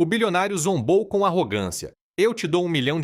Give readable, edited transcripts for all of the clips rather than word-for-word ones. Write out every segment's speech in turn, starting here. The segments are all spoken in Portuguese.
O bilionário zombou com arrogância. Eu te dou US$ 1 milhão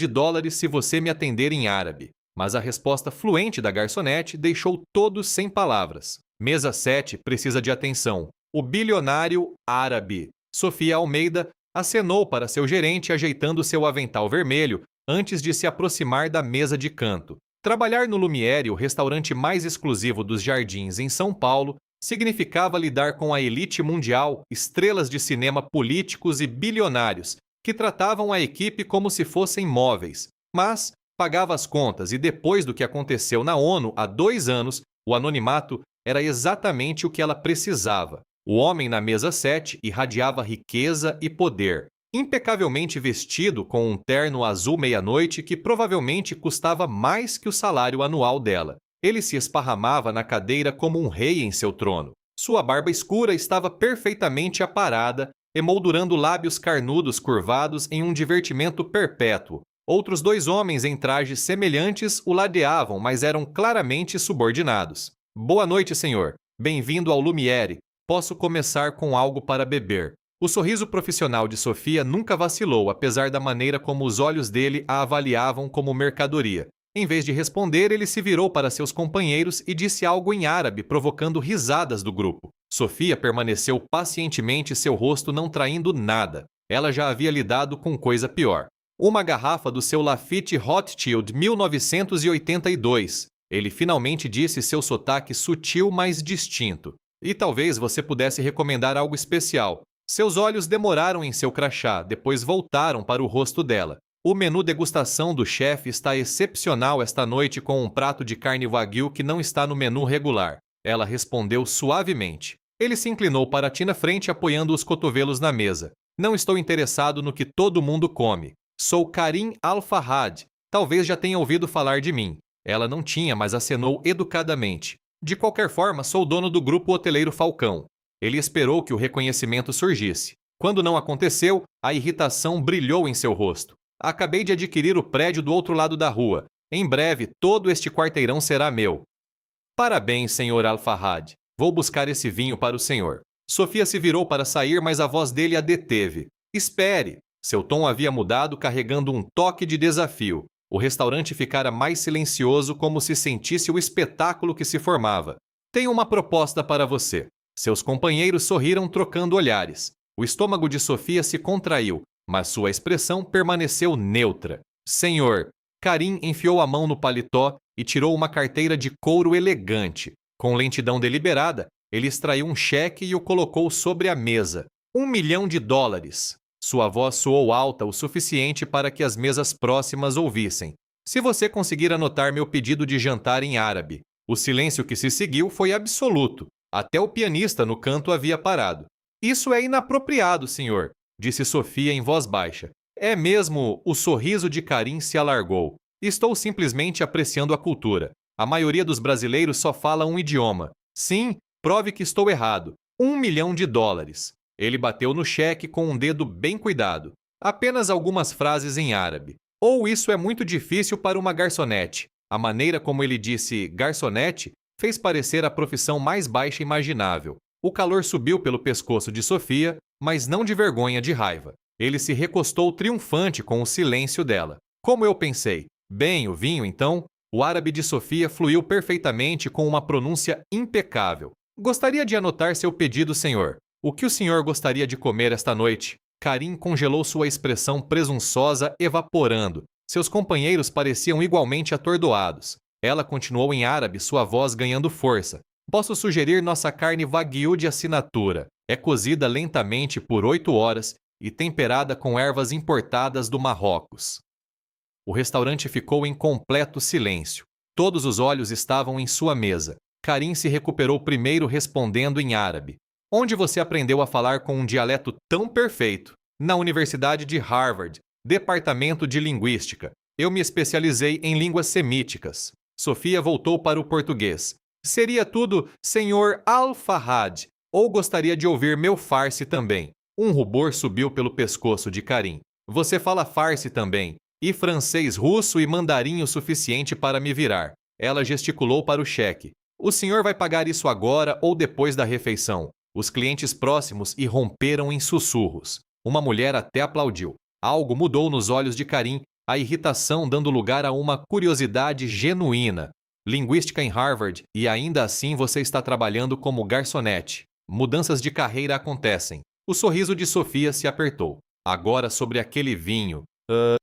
se você me atender em árabe. Mas a resposta fluente da garçonete deixou todos sem palavras. Mesa 7 precisa de atenção. O bilionário árabe. Sofia Almeida acenou para seu gerente ajeitando seu avental vermelho antes de se aproximar da mesa de canto. Trabalhar no Lumiere, o restaurante mais exclusivo dos Jardins em São Paulo, significava lidar com a elite mundial, estrelas de cinema políticos e bilionários, que tratavam a equipe como se fossem móveis. Mas pagava as contas e depois do que aconteceu na ONU há 2 anos, o anonimato era exatamente o que ela precisava. O homem na mesa 7 irradiava riqueza e poder. Impecavelmente vestido com um terno azul meia-noite que provavelmente custava mais que o salário anual dela. Ele se esparramava na cadeira como um rei em seu trono. Sua barba escura estava perfeitamente aparada, emoldurando lábios carnudos curvados em um divertimento perpétuo. Outros 2 homens em trajes semelhantes o ladeavam, mas eram claramente subordinados. Boa noite, senhor. Bem-vindo ao Lumiere. Posso começar com algo para beber. O sorriso profissional de Sofia nunca vacilou, apesar da maneira como os olhos dele a avaliavam como mercadoria. Em vez de responder, ele se virou para seus companheiros e disse algo em árabe, provocando risadas do grupo. Sofia permaneceu pacientemente, seu rosto não traindo nada. Ela já havia lidado com coisa pior. Uma garrafa do seu Lafite Rothschild 1982. Ele finalmente disse, seu sotaque sutil, mas distinto. E talvez você pudesse recomendar algo especial. Seus olhos demoraram em seu crachá, depois voltaram para o rosto dela. O menu degustação do chefe está excepcional esta noite com um prato de carne wagyu que não está no menu regular. Ela respondeu suavemente. Ele se inclinou para ti na frente, apoiando os cotovelos na mesa. Não estou interessado no que todo mundo come. Sou Karim Al-Farhad. Talvez já tenha ouvido falar de mim. Ela não tinha, mas acenou educadamente. De qualquer forma, sou dono do grupo hoteleiro Falcão. Ele esperou que o reconhecimento surgisse. Quando não aconteceu, a irritação brilhou em seu rosto. Acabei de adquirir o prédio do outro lado da rua. Em breve, todo este quarteirão será meu. Parabéns, senhor Al-Farhad. Vou buscar esse vinho para o senhor. Sofia se virou para sair, mas a voz dele a deteve. Espere! Seu tom havia mudado, carregando um toque de desafio. O restaurante ficara mais silencioso, como se sentisse o espetáculo que se formava. Tenho uma proposta para você. Seus companheiros sorriram, trocando olhares. O estômago de Sofia se contraiu, mas sua expressão permaneceu neutra. Senhor, Karim enfiou a mão no paletó e tirou uma carteira de couro elegante. Com lentidão deliberada, ele extraiu um cheque e o colocou sobre a mesa. US$ 1 milhão. Sua voz soou alta o suficiente para que as mesas próximas ouvissem. Se você conseguir anotar meu pedido de jantar em árabe. O silêncio que se seguiu foi absoluto. Até o pianista no canto havia parado. Isso é inapropriado, senhor, disse Sofia em voz baixa. É mesmo, o sorriso de Karim se alargou. Estou simplesmente apreciando a cultura. A maioria dos brasileiros só fala um idioma. Sim, prove que estou errado. US$ 1 milhão. Ele bateu no cheque com um dedo bem cuidado. Apenas algumas frases em árabe. Ou isso é muito difícil para uma garçonete. A maneira como ele disse garçonete fez parecer a profissão mais baixa imaginável. O calor subiu pelo pescoço de Sofia, mas não de vergonha, de raiva. Ele se recostou triunfante com o silêncio dela. Como eu pensei. Bem, o vinho, então? O árabe de Sofia fluiu perfeitamente com uma pronúncia impecável. Gostaria de anotar seu pedido, senhor. O que o senhor gostaria de comer esta noite? Karim congelou sua expressão presunçosa, evaporando. Seus companheiros pareciam igualmente atordoados. Ela continuou em árabe, sua voz ganhando força. Posso sugerir nossa carne wagyu de assinatura. É cozida lentamente por 8 horas e temperada com ervas importadas do Marrocos. O restaurante ficou em completo silêncio. Todos os olhos estavam em sua mesa. Karim se recuperou primeiro respondendo em árabe. Onde você aprendeu a falar com um dialeto tão perfeito? Na Universidade de Harvard, Departamento de Linguística. Eu me especializei em línguas semíticas. Sofia voltou para o português. Seria tudo, senhor Al-Farhad, ou gostaria de ouvir meu farsi também? Um rubor subiu pelo pescoço de Karim. Você fala farsi também, e francês, russo e mandarim o suficiente para me virar. Ela gesticulou para o cheque. O senhor vai pagar isso agora ou depois da refeição? Os clientes próximos irromperam em sussurros. Uma mulher até aplaudiu. Algo mudou nos olhos de Karim, a irritação dando lugar a uma curiosidade genuína. Linguística em Harvard e ainda assim você está trabalhando como garçonete. Mudanças de carreira acontecem. O sorriso de Sofia se apertou. Agora sobre aquele vinho.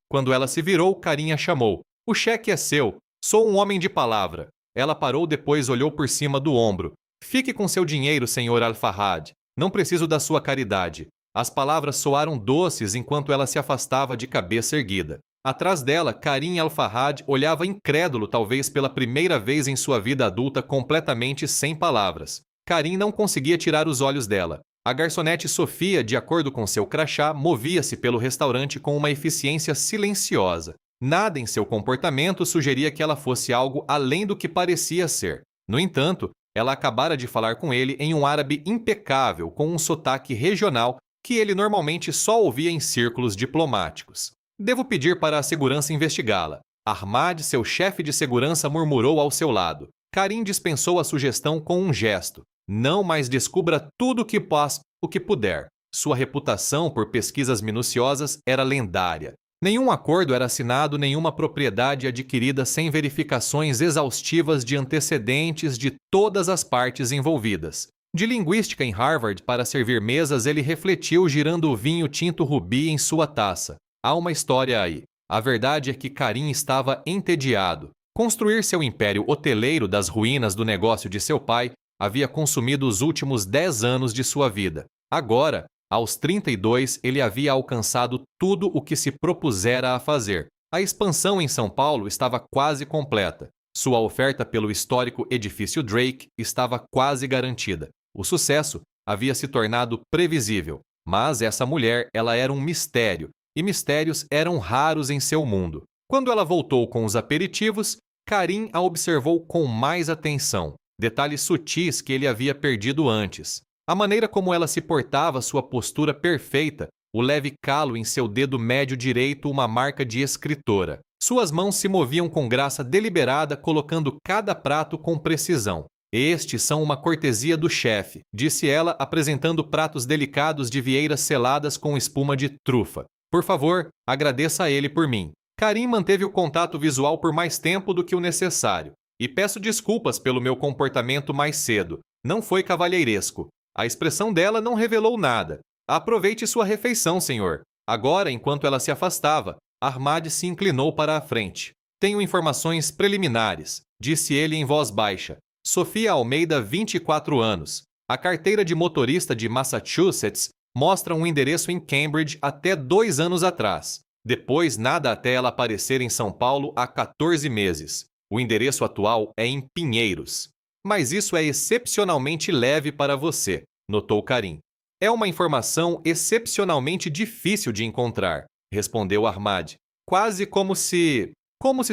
Quando ela se virou, Karim a chamou. O cheque é seu. Sou um homem de palavra. Ela parou, depois olhou por cima do ombro. Fique com seu dinheiro, Sr. Al-Farhad. Não preciso da sua caridade. As palavras soaram doces enquanto ela se afastava de cabeça erguida. Atrás dela, Karim Al-Farhad olhava incrédulo, talvez pela primeira vez em sua vida adulta, completamente sem palavras. Karim não conseguia tirar os olhos dela. A garçonete Sofia, de acordo com seu crachá, movia-se pelo restaurante com uma eficiência silenciosa. Nada em seu comportamento sugeria que ela fosse algo além do que parecia ser. No entanto, ela acabara de falar com ele em um árabe impecável, com um sotaque regional que ele normalmente só ouvia em círculos diplomáticos. Devo pedir para a segurança investigá-la. Ahmad, seu chefe de segurança, murmurou ao seu lado. Karim dispensou a sugestão com um gesto. Não, mas descubra tudo o que puder. Sua reputação por pesquisas minuciosas era lendária. Nenhum acordo era assinado, nenhuma propriedade adquirida sem verificações exaustivas de antecedentes de todas as partes envolvidas. De linguística em Harvard para servir mesas, ele refletiu girando o vinho tinto rubi em sua taça. Há uma história aí. A verdade é que Karim estava entediado. Construir seu império hoteleiro das ruínas do negócio de seu pai havia consumido os últimos 10 anos de sua vida. Agora, aos 32, ele havia alcançado tudo o que se propusera a fazer. A expansão em São Paulo estava quase completa. Sua oferta pelo histórico edifício Drake estava quase garantida. O sucesso havia se tornado previsível. Mas essa mulher, ela era um mistério, e mistérios eram raros em seu mundo. Quando ela voltou com os aperitivos, Karim a observou com mais atenção. Detalhes sutis que ele havia perdido antes. A maneira como ela se portava, sua postura perfeita, o leve calo em seu dedo médio direito, uma marca de escritora. Suas mãos se moviam com graça deliberada, colocando cada prato com precisão. Estes são uma cortesia do chefe, disse ela, apresentando pratos delicados de vieiras seladas com espuma de trufa. Por favor, agradeça a ele por mim. Karim manteve o contato visual por mais tempo do que o necessário. E peço desculpas pelo meu comportamento mais cedo. Não foi cavalheiresco. A expressão dela não revelou nada. Aproveite sua refeição, senhor. Agora, enquanto ela se afastava, Ahmad se inclinou para a frente. Tenho informações preliminares, disse ele em voz baixa. Sofia Almeida, 24 anos. A carteira de motorista de Massachusetts mostra um endereço em Cambridge até 2 anos atrás. Depois, nada até ela aparecer em São Paulo há 14 meses. O endereço atual é em Pinheiros. Mas isso é excepcionalmente leve para você, notou Karim. É uma informação excepcionalmente difícil de encontrar, respondeu Ahmad. Quase como se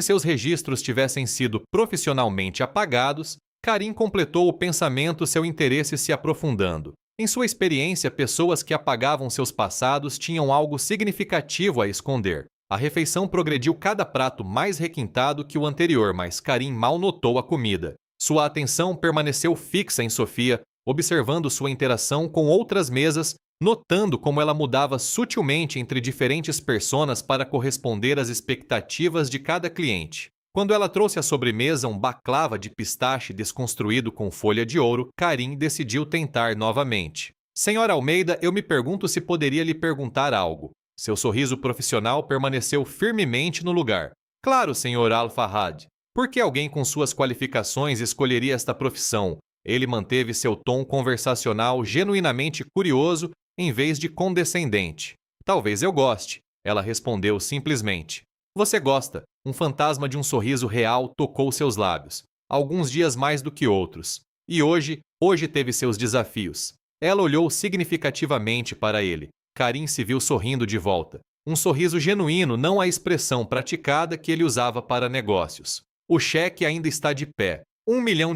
seus registros tivessem sido profissionalmente apagados. Karim completou o pensamento, seu interesse se aprofundando. Em sua experiência, pessoas que apagavam seus passados tinham algo significativo a esconder. A refeição progrediu cada prato mais requintado que o anterior, mas Karim mal notou a comida. Sua atenção permaneceu fixa em Sofia, observando sua interação com outras mesas, notando como ela mudava sutilmente entre diferentes personas para corresponder às expectativas de cada cliente. Quando ela trouxe à sobremesa um baklava de pistache desconstruído com folha de ouro, Karim decidiu tentar novamente. Senhora Almeida, eu me pergunto se poderia lhe perguntar algo. Seu sorriso profissional permaneceu firmemente no lugar. Claro, Sr. Al-Farhad. Por que alguém com suas qualificações escolheria esta profissão? Ele manteve seu tom conversacional genuinamente curioso em vez de condescendente. Talvez eu goste, ela respondeu simplesmente. Você gosta. Um fantasma de um sorriso real tocou seus lábios. Alguns dias mais do que outros. E hoje teve seus desafios. Ela olhou significativamente para ele. Karim se viu sorrindo de volta. Um sorriso genuíno, não a expressão praticada que ele usava para negócios. O cheque ainda está de pé. $1 milhão.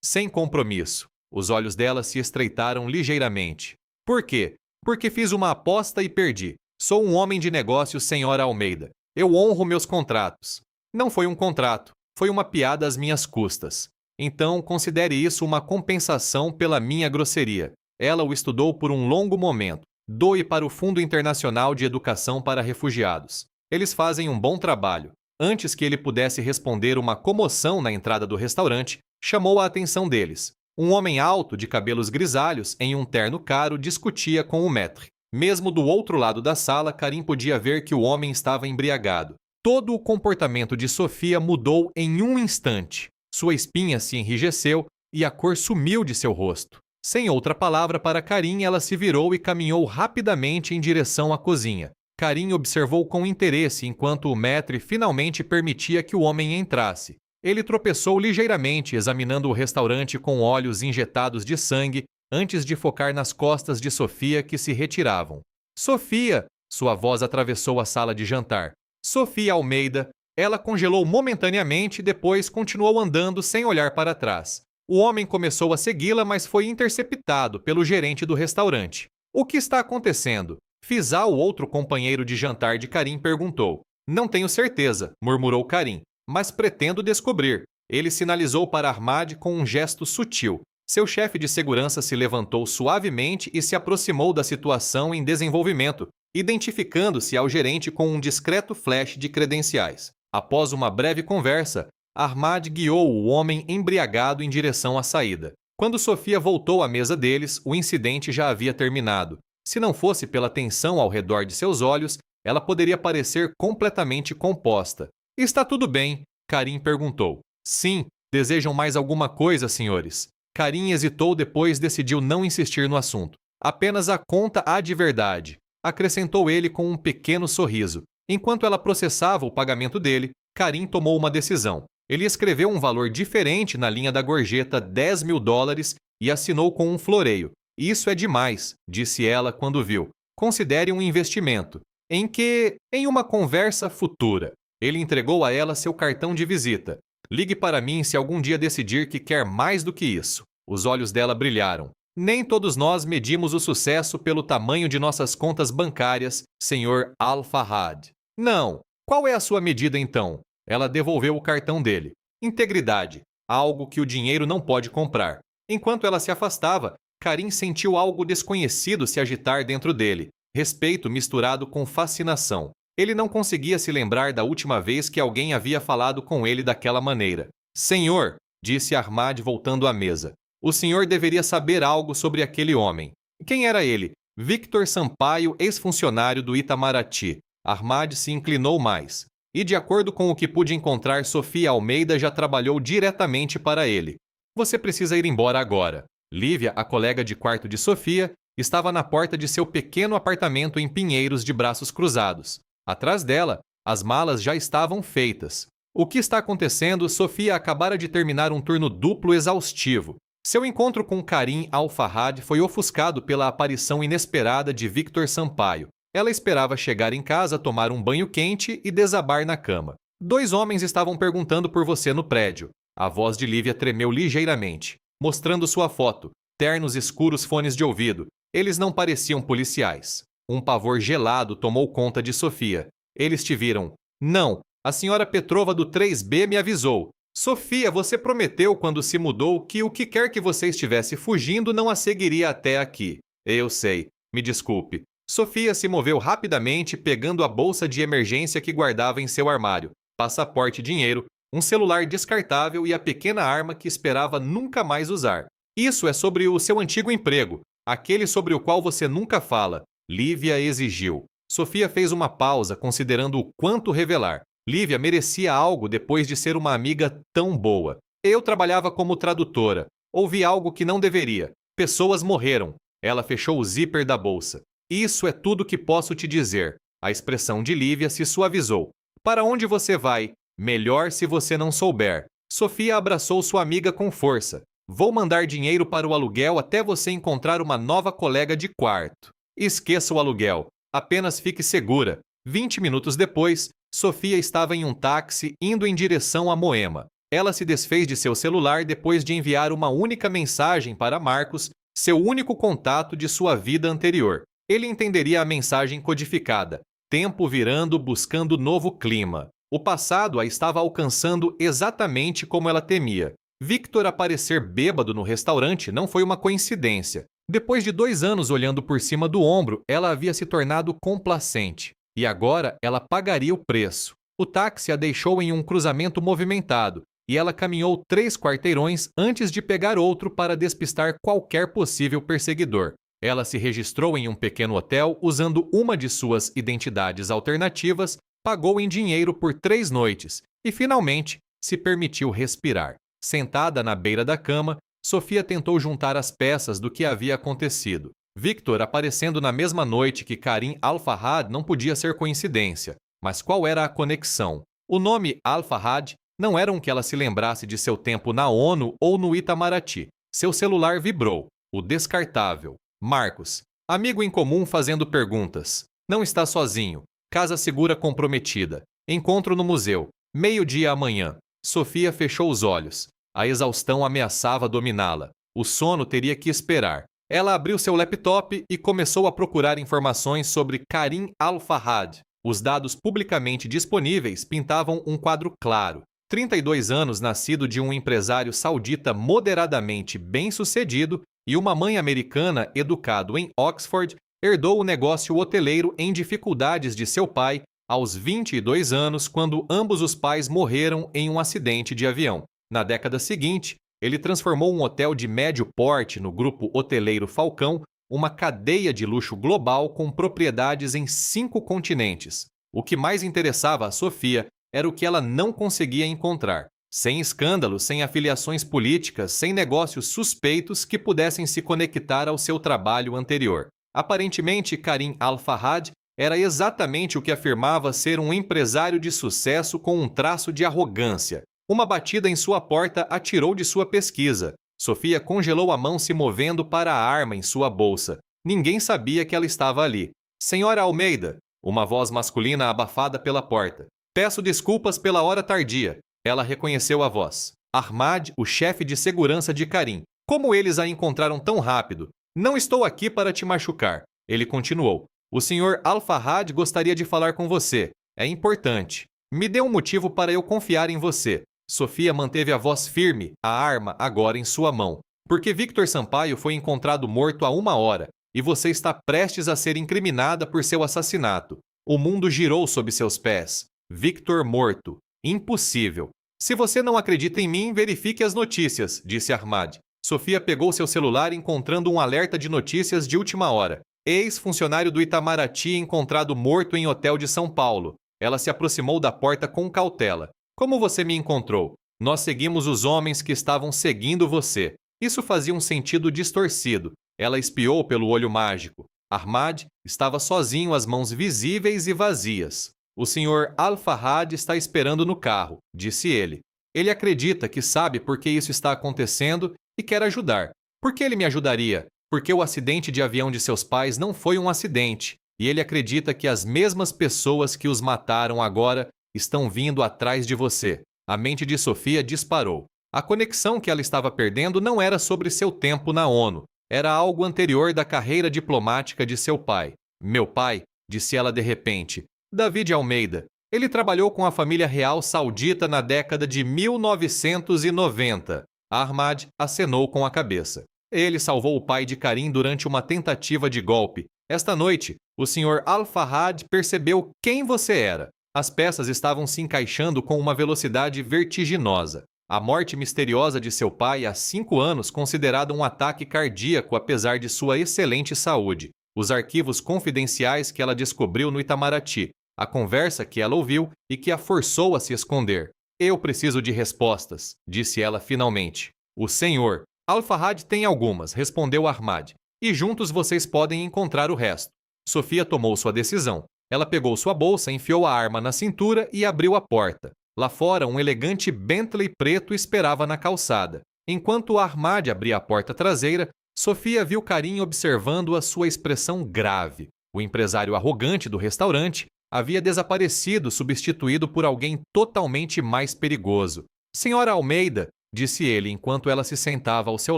Sem compromisso. Os olhos dela se estreitaram ligeiramente. Por quê? Porque fiz uma aposta e perdi. Sou um homem de negócios, senhora Almeida. Eu honro meus contratos. Não foi um contrato. Foi uma piada às minhas custas. Então, considere isso uma compensação pela minha grosseria. Ela o estudou por um longo momento. Doe para o Fundo Internacional de Educação para Refugiados. Eles fazem um bom trabalho. Antes que ele pudesse responder, uma comoção na entrada do restaurante chamou a atenção deles. Um homem alto, de cabelos grisalhos, em um terno caro, discutia com o maître. Mesmo do outro lado da sala, Karim podia ver que o homem estava embriagado. Todo o comportamento de Sofia mudou em um instante. Sua espinha se enrijeceu e a cor sumiu de seu rosto. Sem outra palavra para Karim, ela se virou e caminhou rapidamente em direção à cozinha. Karim observou com interesse enquanto o maître finalmente permitia que o homem entrasse. Ele tropeçou ligeiramente, examinando o restaurante com olhos injetados de sangue, antes de focar nas costas de Sofia, que se retiravam. Sofia! Sua voz atravessou a sala de jantar. Sofia Almeida. Ela congelou momentaneamente e depois continuou andando sem olhar para trás. O homem começou a segui-la, mas foi interceptado pelo gerente do restaurante. O que está acontecendo? Fizal, o outro companheiro de jantar de Karim, perguntou. Não tenho certeza, murmurou Karim, mas pretendo descobrir. Ele sinalizou para Ahmad com um gesto sutil. Seu chefe de segurança se levantou suavemente e se aproximou da situação em desenvolvimento, identificando-se ao gerente com um discreto flash de credenciais. Após uma breve conversa, Ahmad guiou o homem embriagado em direção à saída. Quando Sofia voltou à mesa deles, o incidente já havia terminado. Se não fosse pela tensão ao redor de seus olhos, ela poderia parecer completamente composta. Está tudo bem? Karim perguntou. Sim. Desejam mais alguma coisa, senhores? Karim hesitou, depois decidiu não insistir no assunto. Apenas a conta há de verdade, acrescentou ele com um pequeno sorriso. Enquanto ela processava o pagamento dele, Karim tomou uma decisão. Ele escreveu um valor diferente na linha da gorjeta, $10.000, e assinou com um floreio. Isso é demais, disse ela quando viu. Considere um investimento. Em que? Em uma conversa futura. Ele entregou a ela seu cartão de visita. Ligue para mim se algum dia decidir que quer mais do que isso. Os olhos dela brilharam. Nem todos nós medimos o sucesso pelo tamanho de nossas contas bancárias, Sr. Al-Fahad. Não. Qual é a sua medida então? Ela devolveu o cartão dele. Integridade. Algo que o dinheiro não pode comprar. Enquanto ela se afastava, Karim sentiu algo desconhecido se agitar dentro dele. Respeito misturado com fascinação. Ele não conseguia se lembrar da última vez que alguém havia falado com ele daquela maneira. Senhor, disse Ahmad voltando à mesa. O senhor deveria saber algo sobre aquele homem. Quem era ele? Victor Sampaio, ex-funcionário do Itamaraty. Ahmad se inclinou mais. E de acordo com o que pude encontrar, Sofia Almeida já trabalhou diretamente para ele. Você precisa ir embora agora. Lívia, a colega de quarto de Sofia, estava na porta de seu pequeno apartamento em Pinheiros, de braços cruzados. Atrás dela, as malas já estavam feitas. O que está acontecendo? Sofia acabara de terminar um turno duplo exaustivo. Seu encontro com Karim Al-Fahad foi ofuscado pela aparição inesperada de Victor Sampaio. Ela esperava chegar em casa, tomar um banho quente e desabar na cama. 2 homens estavam perguntando por você no prédio. A voz de Lívia tremeu ligeiramente, mostrando sua foto, ternos escuros, fones de ouvido. Eles não pareciam policiais. Um pavor gelado tomou conta de Sofia. Eles te viram. Não, a senhora Petrova do 3B me avisou. Sofia, você prometeu quando se mudou que o que quer que você estivesse fugindo não a seguiria até aqui. Eu sei. Me desculpe. Sofia se moveu rapidamente, pegando a bolsa de emergência que guardava em seu armário. Passaporte e dinheiro, um celular descartável e a pequena arma que esperava nunca mais usar. Isso é sobre o seu antigo emprego, aquele sobre o qual você nunca fala. Lívia exigiu. Sofia fez uma pausa, considerando o quanto revelar. Lívia merecia algo depois de ser uma amiga tão boa. Eu trabalhava como tradutora. Ouvi algo que não deveria. Pessoas morreram. Ela fechou o zíper da bolsa. Isso é tudo que posso te dizer. A expressão de Lívia se suavizou. Para onde você vai? Melhor se você não souber. Sofia abraçou sua amiga com força. Vou mandar dinheiro para o aluguel até você encontrar uma nova colega de quarto. Esqueça o aluguel. Apenas fique segura. 20 minutos depois, Sofia estava em um táxi indo em direção a Moema. Ela se desfez de seu celular depois de enviar uma única mensagem para Marcos, seu único contato de sua vida anterior. Ele entenderia a mensagem codificada. Tempo virando, buscando novo clima. O passado a estava alcançando exatamente como ela temia. Victor aparecer bêbado no restaurante não foi uma coincidência. Depois de 2 anos olhando por cima do ombro, ela havia se tornado complacente. E agora ela pagaria o preço. O táxi a deixou em um cruzamento movimentado e ela caminhou 3 quarteirões antes de pegar outro para despistar qualquer possível perseguidor. Ela se registrou em um pequeno hotel usando uma de suas identidades alternativas, pagou em dinheiro por 3 noites e, finalmente, se permitiu respirar. Sentada na beira da cama, Sofia tentou juntar as peças do que havia acontecido. Victor aparecendo na mesma noite que Karim Al-Farhad não podia ser coincidência. Mas qual era a conexão? O nome Al-Farhad não era um que ela se lembrasse de seu tempo na ONU ou no Itamaraty. Seu celular vibrou. O descartável. Marcos. Amigo em comum fazendo perguntas. Não está sozinho. Casa segura comprometida. Encontro no museu. Meio-dia amanhã. Sofia fechou os olhos. A exaustão ameaçava dominá-la. O sono teria que esperar. Ela abriu seu laptop e começou a procurar informações sobre Karim Al-Farhad. Os dados publicamente disponíveis pintavam um quadro claro. 32 anos, nascido de um empresário saudita moderadamente bem-sucedido e uma mãe americana educado em Oxford, herdou o negócio hoteleiro em dificuldades de seu pai aos 22 anos, quando ambos os pais morreram em um acidente de avião. Na década seguinte, ele transformou um hotel de médio porte no grupo hoteleiro Falcão, uma cadeia de luxo global com propriedades em 5 continentes. O que mais interessava a Sofia era o que ela não conseguia encontrar. Sem escândalos, sem afiliações políticas, sem negócios suspeitos que pudessem se conectar ao seu trabalho anterior. Aparentemente, Karim Al-Farhad era exatamente o que afirmava ser um empresário de sucesso com um traço de arrogância. Uma batida em sua porta a tirou de sua pesquisa. Sofia congelou a mão se movendo para a arma em sua bolsa. Ninguém sabia que ela estava ali. Senhora Almeida, uma voz masculina abafada pela porta. Peço desculpas pela hora tardia. Ela reconheceu a voz. Ahmad, o chefe de segurança de Karim. Como eles a encontraram tão rápido? Não estou aqui para te machucar. Ele continuou. O senhor Al-Farhad gostaria de falar com você. É importante. Me dê um motivo para eu confiar em você. Sofia manteve a voz firme, a arma agora em sua mão. Porque Victor Sampaio foi encontrado morto há 1 hora e você está prestes a ser incriminada por seu assassinato. O mundo girou sob seus pés. Victor morto. Impossível. Se você não acredita em mim, verifique as notícias, disse Ahmad. Sofia pegou seu celular encontrando um alerta de notícias de última hora. Ex-funcionário do Itamaraty encontrado morto em hotel de São Paulo. Ela se aproximou da porta com cautela. Como você me encontrou? Nós seguimos os homens que estavam seguindo você. Isso fazia um sentido distorcido. Ela espiou pelo olho mágico. Ahmad estava sozinho, as mãos visíveis e vazias. O senhor Al-Farhad está esperando no carro, disse ele. Ele acredita que sabe por que isso está acontecendo e quer ajudar. Por que ele me ajudaria? Porque o acidente de avião de seus pais não foi um acidente. E ele acredita que as mesmas pessoas que os mataram agora estão vindo atrás de você. A mente de Sofia disparou. A conexão que ela estava perdendo não era sobre seu tempo na ONU. Era algo anterior da carreira diplomática de seu pai. Meu pai, disse ela de repente. David Almeida. Ele trabalhou com a família real saudita na década de 1990. Ahmad acenou com a cabeça. Ele salvou o pai de Karim durante uma tentativa de golpe. Esta noite, o Sr. Al-Farhad percebeu quem você era. As peças estavam se encaixando com uma velocidade vertiginosa. A morte misteriosa de seu pai há 5 anos, considerada um ataque cardíaco apesar de sua excelente saúde. Os arquivos confidenciais que ela descobriu no Itamaraty. A conversa que ela ouviu e que a forçou a se esconder. Eu preciso de respostas, disse ela finalmente. O senhor Al-Farhad tem algumas, respondeu Ahmad. E juntos vocês podem encontrar o resto. Sofia tomou sua decisão. Ela pegou sua bolsa, enfiou a arma na cintura e abriu a porta. Lá fora, um elegante Bentley preto esperava na calçada. Enquanto Ahmad abria a porta traseira, Sofia viu Karim observando a sua expressão grave. O empresário arrogante do restaurante havia desaparecido, substituído por alguém totalmente mais perigoso. Senhora Almeida, disse ele enquanto ela se sentava ao seu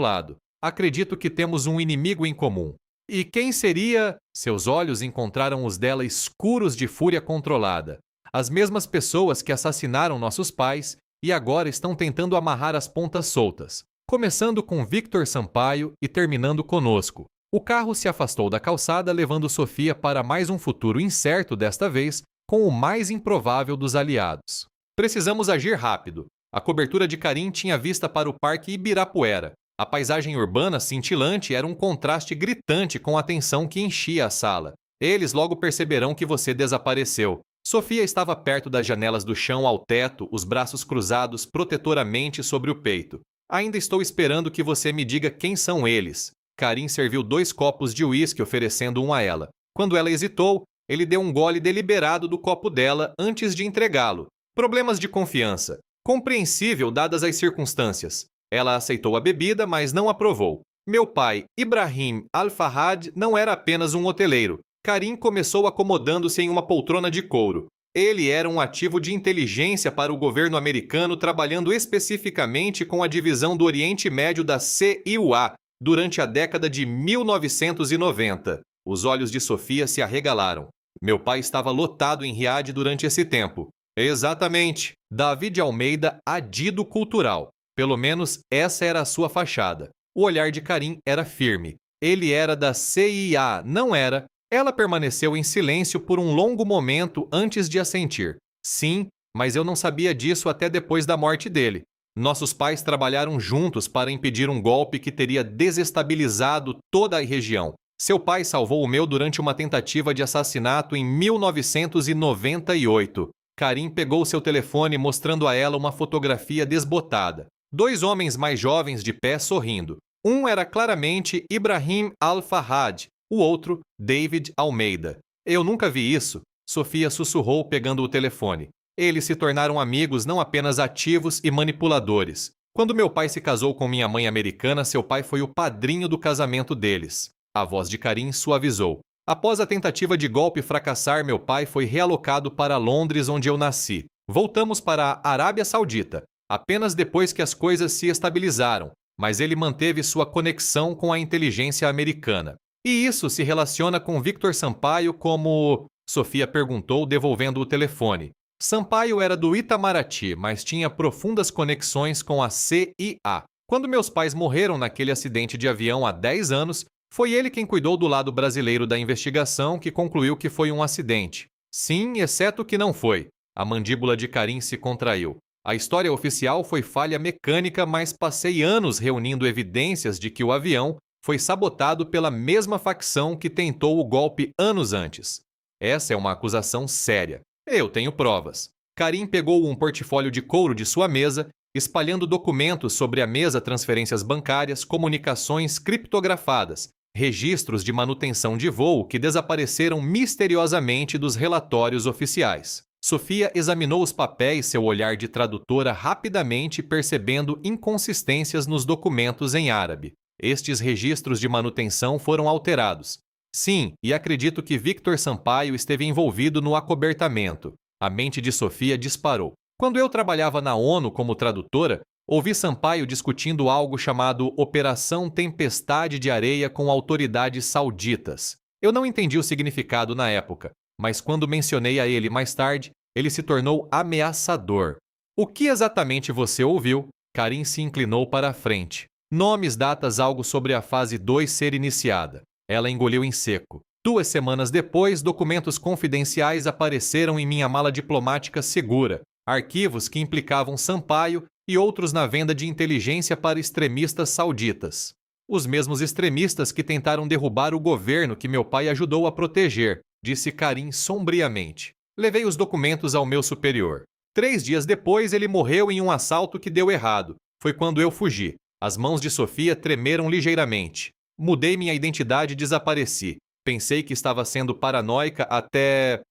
lado. Acredito que temos um inimigo em comum. E quem seria? Seus olhos encontraram os dela escuros de fúria controlada. As mesmas pessoas que assassinaram nossos pais e agora estão tentando amarrar as pontas soltas, começando com Victor Sampaio e terminando conosco. O carro se afastou da calçada, levando Sofia para mais um futuro incerto, desta vez com o mais improvável dos aliados. Precisamos agir rápido. A cobertura de Karim tinha vista para o Parque Ibirapuera. A paisagem urbana cintilante era um contraste gritante com a tensão que enchia a sala. Eles logo perceberão que você desapareceu. Sofia estava perto das janelas do chão ao teto, os braços cruzados protetoramente sobre o peito. Ainda estou esperando que você me diga quem são eles. Karim serviu 2 copos de uísque, oferecendo um a ela. Quando ela hesitou, ele deu um gole deliberado do copo dela antes de entregá-lo. Problemas de confiança. Compreensível dadas as circunstâncias. Ela aceitou a bebida, mas não a provou. Meu pai, Ibrahim Al-Farhad, não era apenas um hoteleiro. Karim começou acomodando-se em uma poltrona de couro. Ele era um ativo de inteligência para o governo americano, trabalhando especificamente com a divisão do Oriente Médio da CIA durante a década de 1990. Os olhos de Sofia se arregalaram. Meu pai estava lotado em Riad durante esse tempo. Exatamente. David Almeida, adido cultural. Pelo menos essa era a sua fachada. O olhar de Karim era firme. Ele era da CIA, não era? Ela permaneceu em silêncio por um longo momento antes de assentir. Sim, mas eu não sabia disso até depois da morte dele. Nossos pais trabalharam juntos para impedir um golpe que teria desestabilizado toda a região. Seu pai salvou o meu durante uma tentativa de assassinato em 1998. Karim pegou seu telefone, mostrando a ela uma fotografia desbotada. 2 homens mais jovens de pé sorrindo. Um era claramente Ibrahim Al-Farhad, o outro, David Almeida. Eu nunca vi isso, Sofia sussurrou pegando o telefone. Eles se tornaram amigos, não apenas ativos e manipuladores. Quando meu pai se casou com minha mãe americana, seu pai foi o padrinho do casamento deles. A voz de Karim suavizou. Após a tentativa de golpe fracassar, meu pai foi realocado para Londres, onde eu nasci. Voltamos para a Arábia Saudita, apenas depois que as coisas se estabilizaram, mas ele manteve sua conexão com a inteligência americana. E isso se relaciona com Victor Sampaio como... Sofia perguntou, devolvendo o telefone. Sampaio era do Itamaraty, mas tinha profundas conexões com a CIA. Quando meus pais morreram naquele acidente de avião há 10 anos, foi ele quem cuidou do lado brasileiro da investigação, que concluiu que foi um acidente. Sim, exceto que não foi. A mandíbula de Karim se contraiu. A história oficial foi falha mecânica, mas passei anos reunindo evidências de que o avião foi sabotado pela mesma facção que tentou o golpe anos antes. Essa é uma acusação séria. Eu tenho provas. Karim pegou um portfólio de couro de sua mesa, espalhando documentos sobre a mesa, transferências bancárias, comunicações criptografadas, registros de manutenção de voo que desapareceram misteriosamente dos relatórios oficiais. Sofia examinou os papéis, seu olhar de tradutora rapidamente percebendo inconsistências nos documentos em árabe. Estes registros de manutenção foram alterados. Sim, e acredito que Victor Sampaio esteve envolvido no acobertamento. A mente de Sofia disparou. Quando eu trabalhava na ONU como tradutora, ouvi Sampaio discutindo algo chamado Operação Tempestade de Areia com autoridades sauditas. Eu não entendi o significado na época, mas quando mencionei a ele mais tarde, ele se tornou ameaçador. O que exatamente você ouviu? Karim se inclinou para a frente. Nomes, datas, algo sobre a fase 2 ser iniciada. Ela engoliu em seco. 2 semanas depois, documentos confidenciais apareceram em minha mala diplomática segura. Arquivos que implicavam Sampaio e outros na venda de inteligência para extremistas sauditas. Os mesmos extremistas que tentaram derrubar o governo que meu pai ajudou a proteger, disse Karim sombriamente. Levei os documentos ao meu superior. 3 dias depois, ele morreu em um assalto que deu errado. Foi quando eu fugi. As mãos de Sofia tremeram ligeiramente. Mudei minha identidade e desapareci. Pensei que estava sendo paranoica até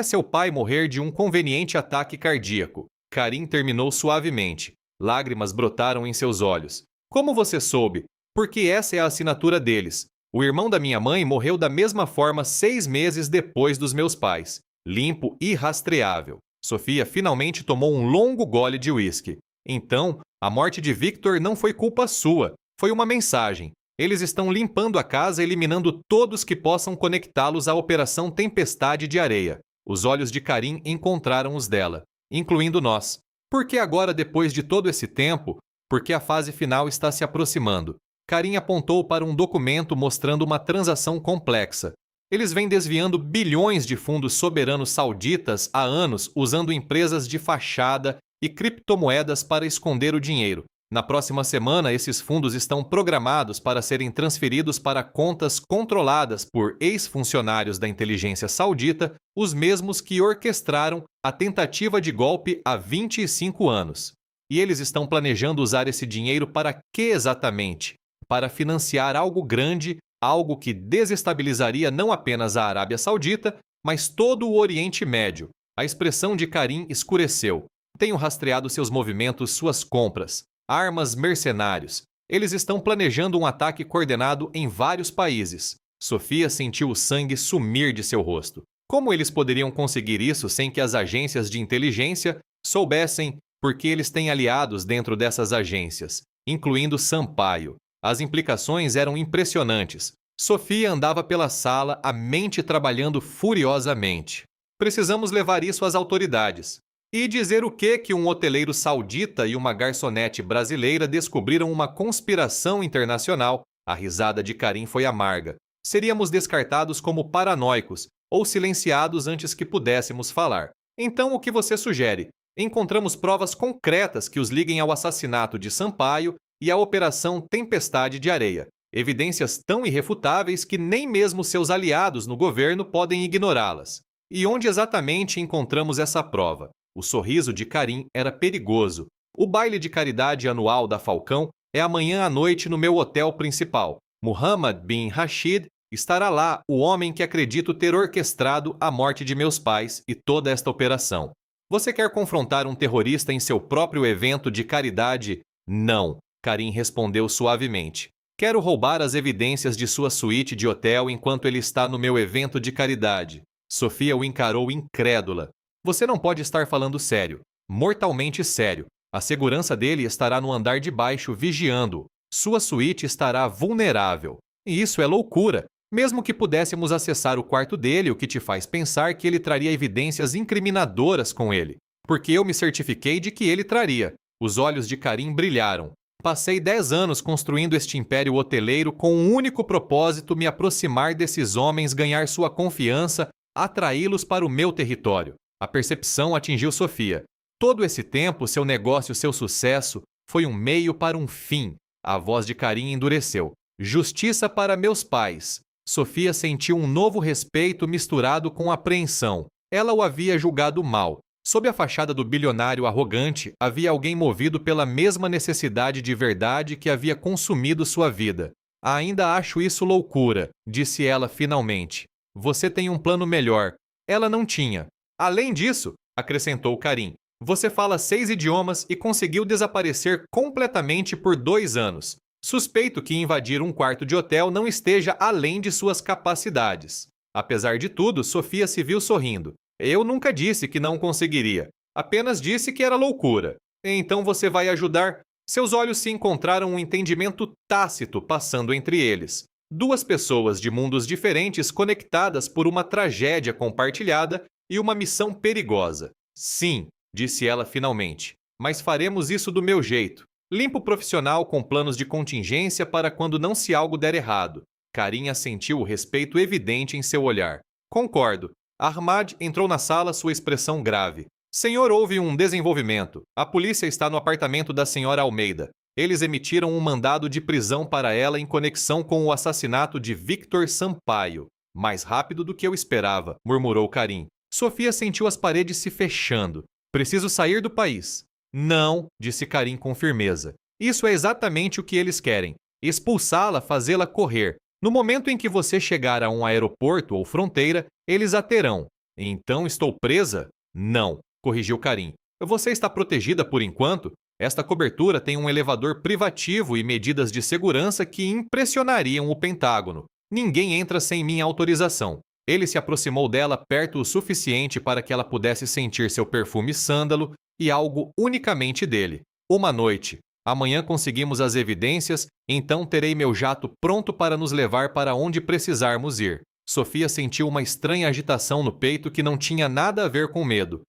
seu pai morrer de um conveniente ataque cardíaco. Karim terminou suavemente. Lágrimas brotaram em seus olhos. Como você soube? Porque essa é a assinatura deles. O irmão da minha mãe morreu da mesma forma 6 meses depois dos meus pais. Limpo e rastreável. Sofia finalmente tomou um longo gole de uísque. Então, a morte de Victor não foi culpa sua. Foi uma mensagem. Eles estão limpando a casa, eliminando todos que possam conectá-los à Operação Tempestade de Areia. Os olhos de Karim encontraram os dela, incluindo nós. Por que agora, depois de todo esse tempo? Porque a fase final está se aproximando. Karim apontou para um documento mostrando uma transação complexa. Eles vêm desviando bilhões de fundos soberanos sauditas há anos usando empresas de fachada e criptomoedas para esconder o dinheiro. Na próxima semana, esses fundos estão programados para serem transferidos para contas controladas por ex-funcionários da inteligência saudita, os mesmos que orquestraram a tentativa de golpe há 25 anos. E eles estão planejando usar esse dinheiro para quê exatamente? Para financiar algo grande, algo que desestabilizaria não apenas a Arábia Saudita, mas todo o Oriente Médio. A expressão de Karim escureceu. Tenho rastreado seus movimentos, suas compras. Armas, mercenários. Eles estão planejando um ataque coordenado em vários países. Sofia sentiu o sangue sumir de seu rosto. Como eles poderiam conseguir isso sem que as agências de inteligência soubessem, porque eles têm aliados dentro dessas agências, incluindo Sampaio. As implicações eram impressionantes. Sofia andava pela sala, a mente trabalhando furiosamente. Precisamos levar isso às autoridades. E dizer o que um hoteleiro saudita e uma garçonete brasileira descobriram uma conspiração internacional. A risada de Karim foi amarga. Seríamos descartados como paranoicos ou silenciados antes que pudéssemos falar. Então, o que você sugere? Encontramos provas concretas que os liguem ao assassinato de Sampaio e à Operação Tempestade de Areia. Evidências tão irrefutáveis que nem mesmo seus aliados no governo podem ignorá-las. E onde exatamente encontramos essa prova? O sorriso de Karim era perigoso. O baile de caridade anual da Falcão é amanhã à noite no meu hotel principal. Muhammad bin Rashid estará lá, o homem que acredito ter orquestrado a morte de meus pais e toda esta operação. Você quer confrontar um terrorista em seu próprio evento de caridade? Não, Karim respondeu suavemente. Quero roubar as evidências de sua suíte de hotel enquanto ele está no meu evento de caridade. Sofia o encarou incrédula. Você não pode estar falando sério. Mortalmente sério. A segurança dele estará no andar de baixo vigiando-o. Sua suíte estará vulnerável. E isso é loucura. Mesmo que pudéssemos acessar o quarto dele, o que te faz pensar que ele traria evidências incriminadoras com ele. Porque eu me certifiquei de que ele traria. Os olhos de Karim brilharam. Passei 10 anos construindo este império hoteleiro com um único propósito: me aproximar desses homens, ganhar sua confiança, atraí-los para o meu território. A percepção atingiu Sofia. Todo esse tempo, seu negócio, seu sucesso, foi um meio para um fim. A voz de Karim endureceu. Justiça para meus pais. Sofia sentiu um novo respeito misturado com apreensão. Ela o havia julgado mal. Sob a fachada do bilionário arrogante, havia alguém movido pela mesma necessidade de verdade que havia consumido sua vida. Ainda acho isso loucura, disse ela finalmente. Você tem um plano melhor. Ela não tinha. Além disso, acrescentou Karim, você fala 6 idiomas e conseguiu desaparecer completamente por 2 anos. Suspeito que invadir um quarto de hotel não esteja além de suas capacidades. Apesar de tudo, Sofia se viu sorrindo. Eu nunca disse que não conseguiria. Apenas disse que era loucura. Então você vai ajudar? Seus olhos se encontraram um entendimento tácito passando entre eles. 2 pessoas de mundos diferentes conectadas por uma tragédia compartilhada e uma missão perigosa. Sim, disse ela finalmente, mas faremos isso do meu jeito. Limpo profissional com planos de contingência para quando não se algo der errado. Karim assentiu o respeito evidente em seu olhar. Concordo. Ahmad entrou na sala, sua expressão grave. Senhor, houve um desenvolvimento. A polícia está no apartamento da senhora Almeida. Eles emitiram um mandado de prisão para ela em conexão com o assassinato de Victor Sampaio. Mais rápido do que eu esperava, murmurou Karim. Sofia sentiu as paredes se fechando. Preciso sair do país. Não, disse Karim com firmeza. Isso é exatamente o que eles querem. Expulsá-la, fazê-la correr. No momento em que você chegar a um aeroporto ou fronteira, eles a terão. Então estou presa? Não, corrigiu Karim. Você está protegida por enquanto? Esta cobertura tem um elevador privativo e medidas de segurança que impressionariam o Pentágono. Ninguém entra sem minha autorização. Ele se aproximou dela perto o suficiente para que ela pudesse sentir seu perfume sândalo e algo unicamente dele. Uma noite. Amanhã conseguimos as evidências, então terei meu jato pronto para nos levar para onde precisarmos ir. Sofia sentiu uma estranha agitação no peito que não tinha nada a ver com medo.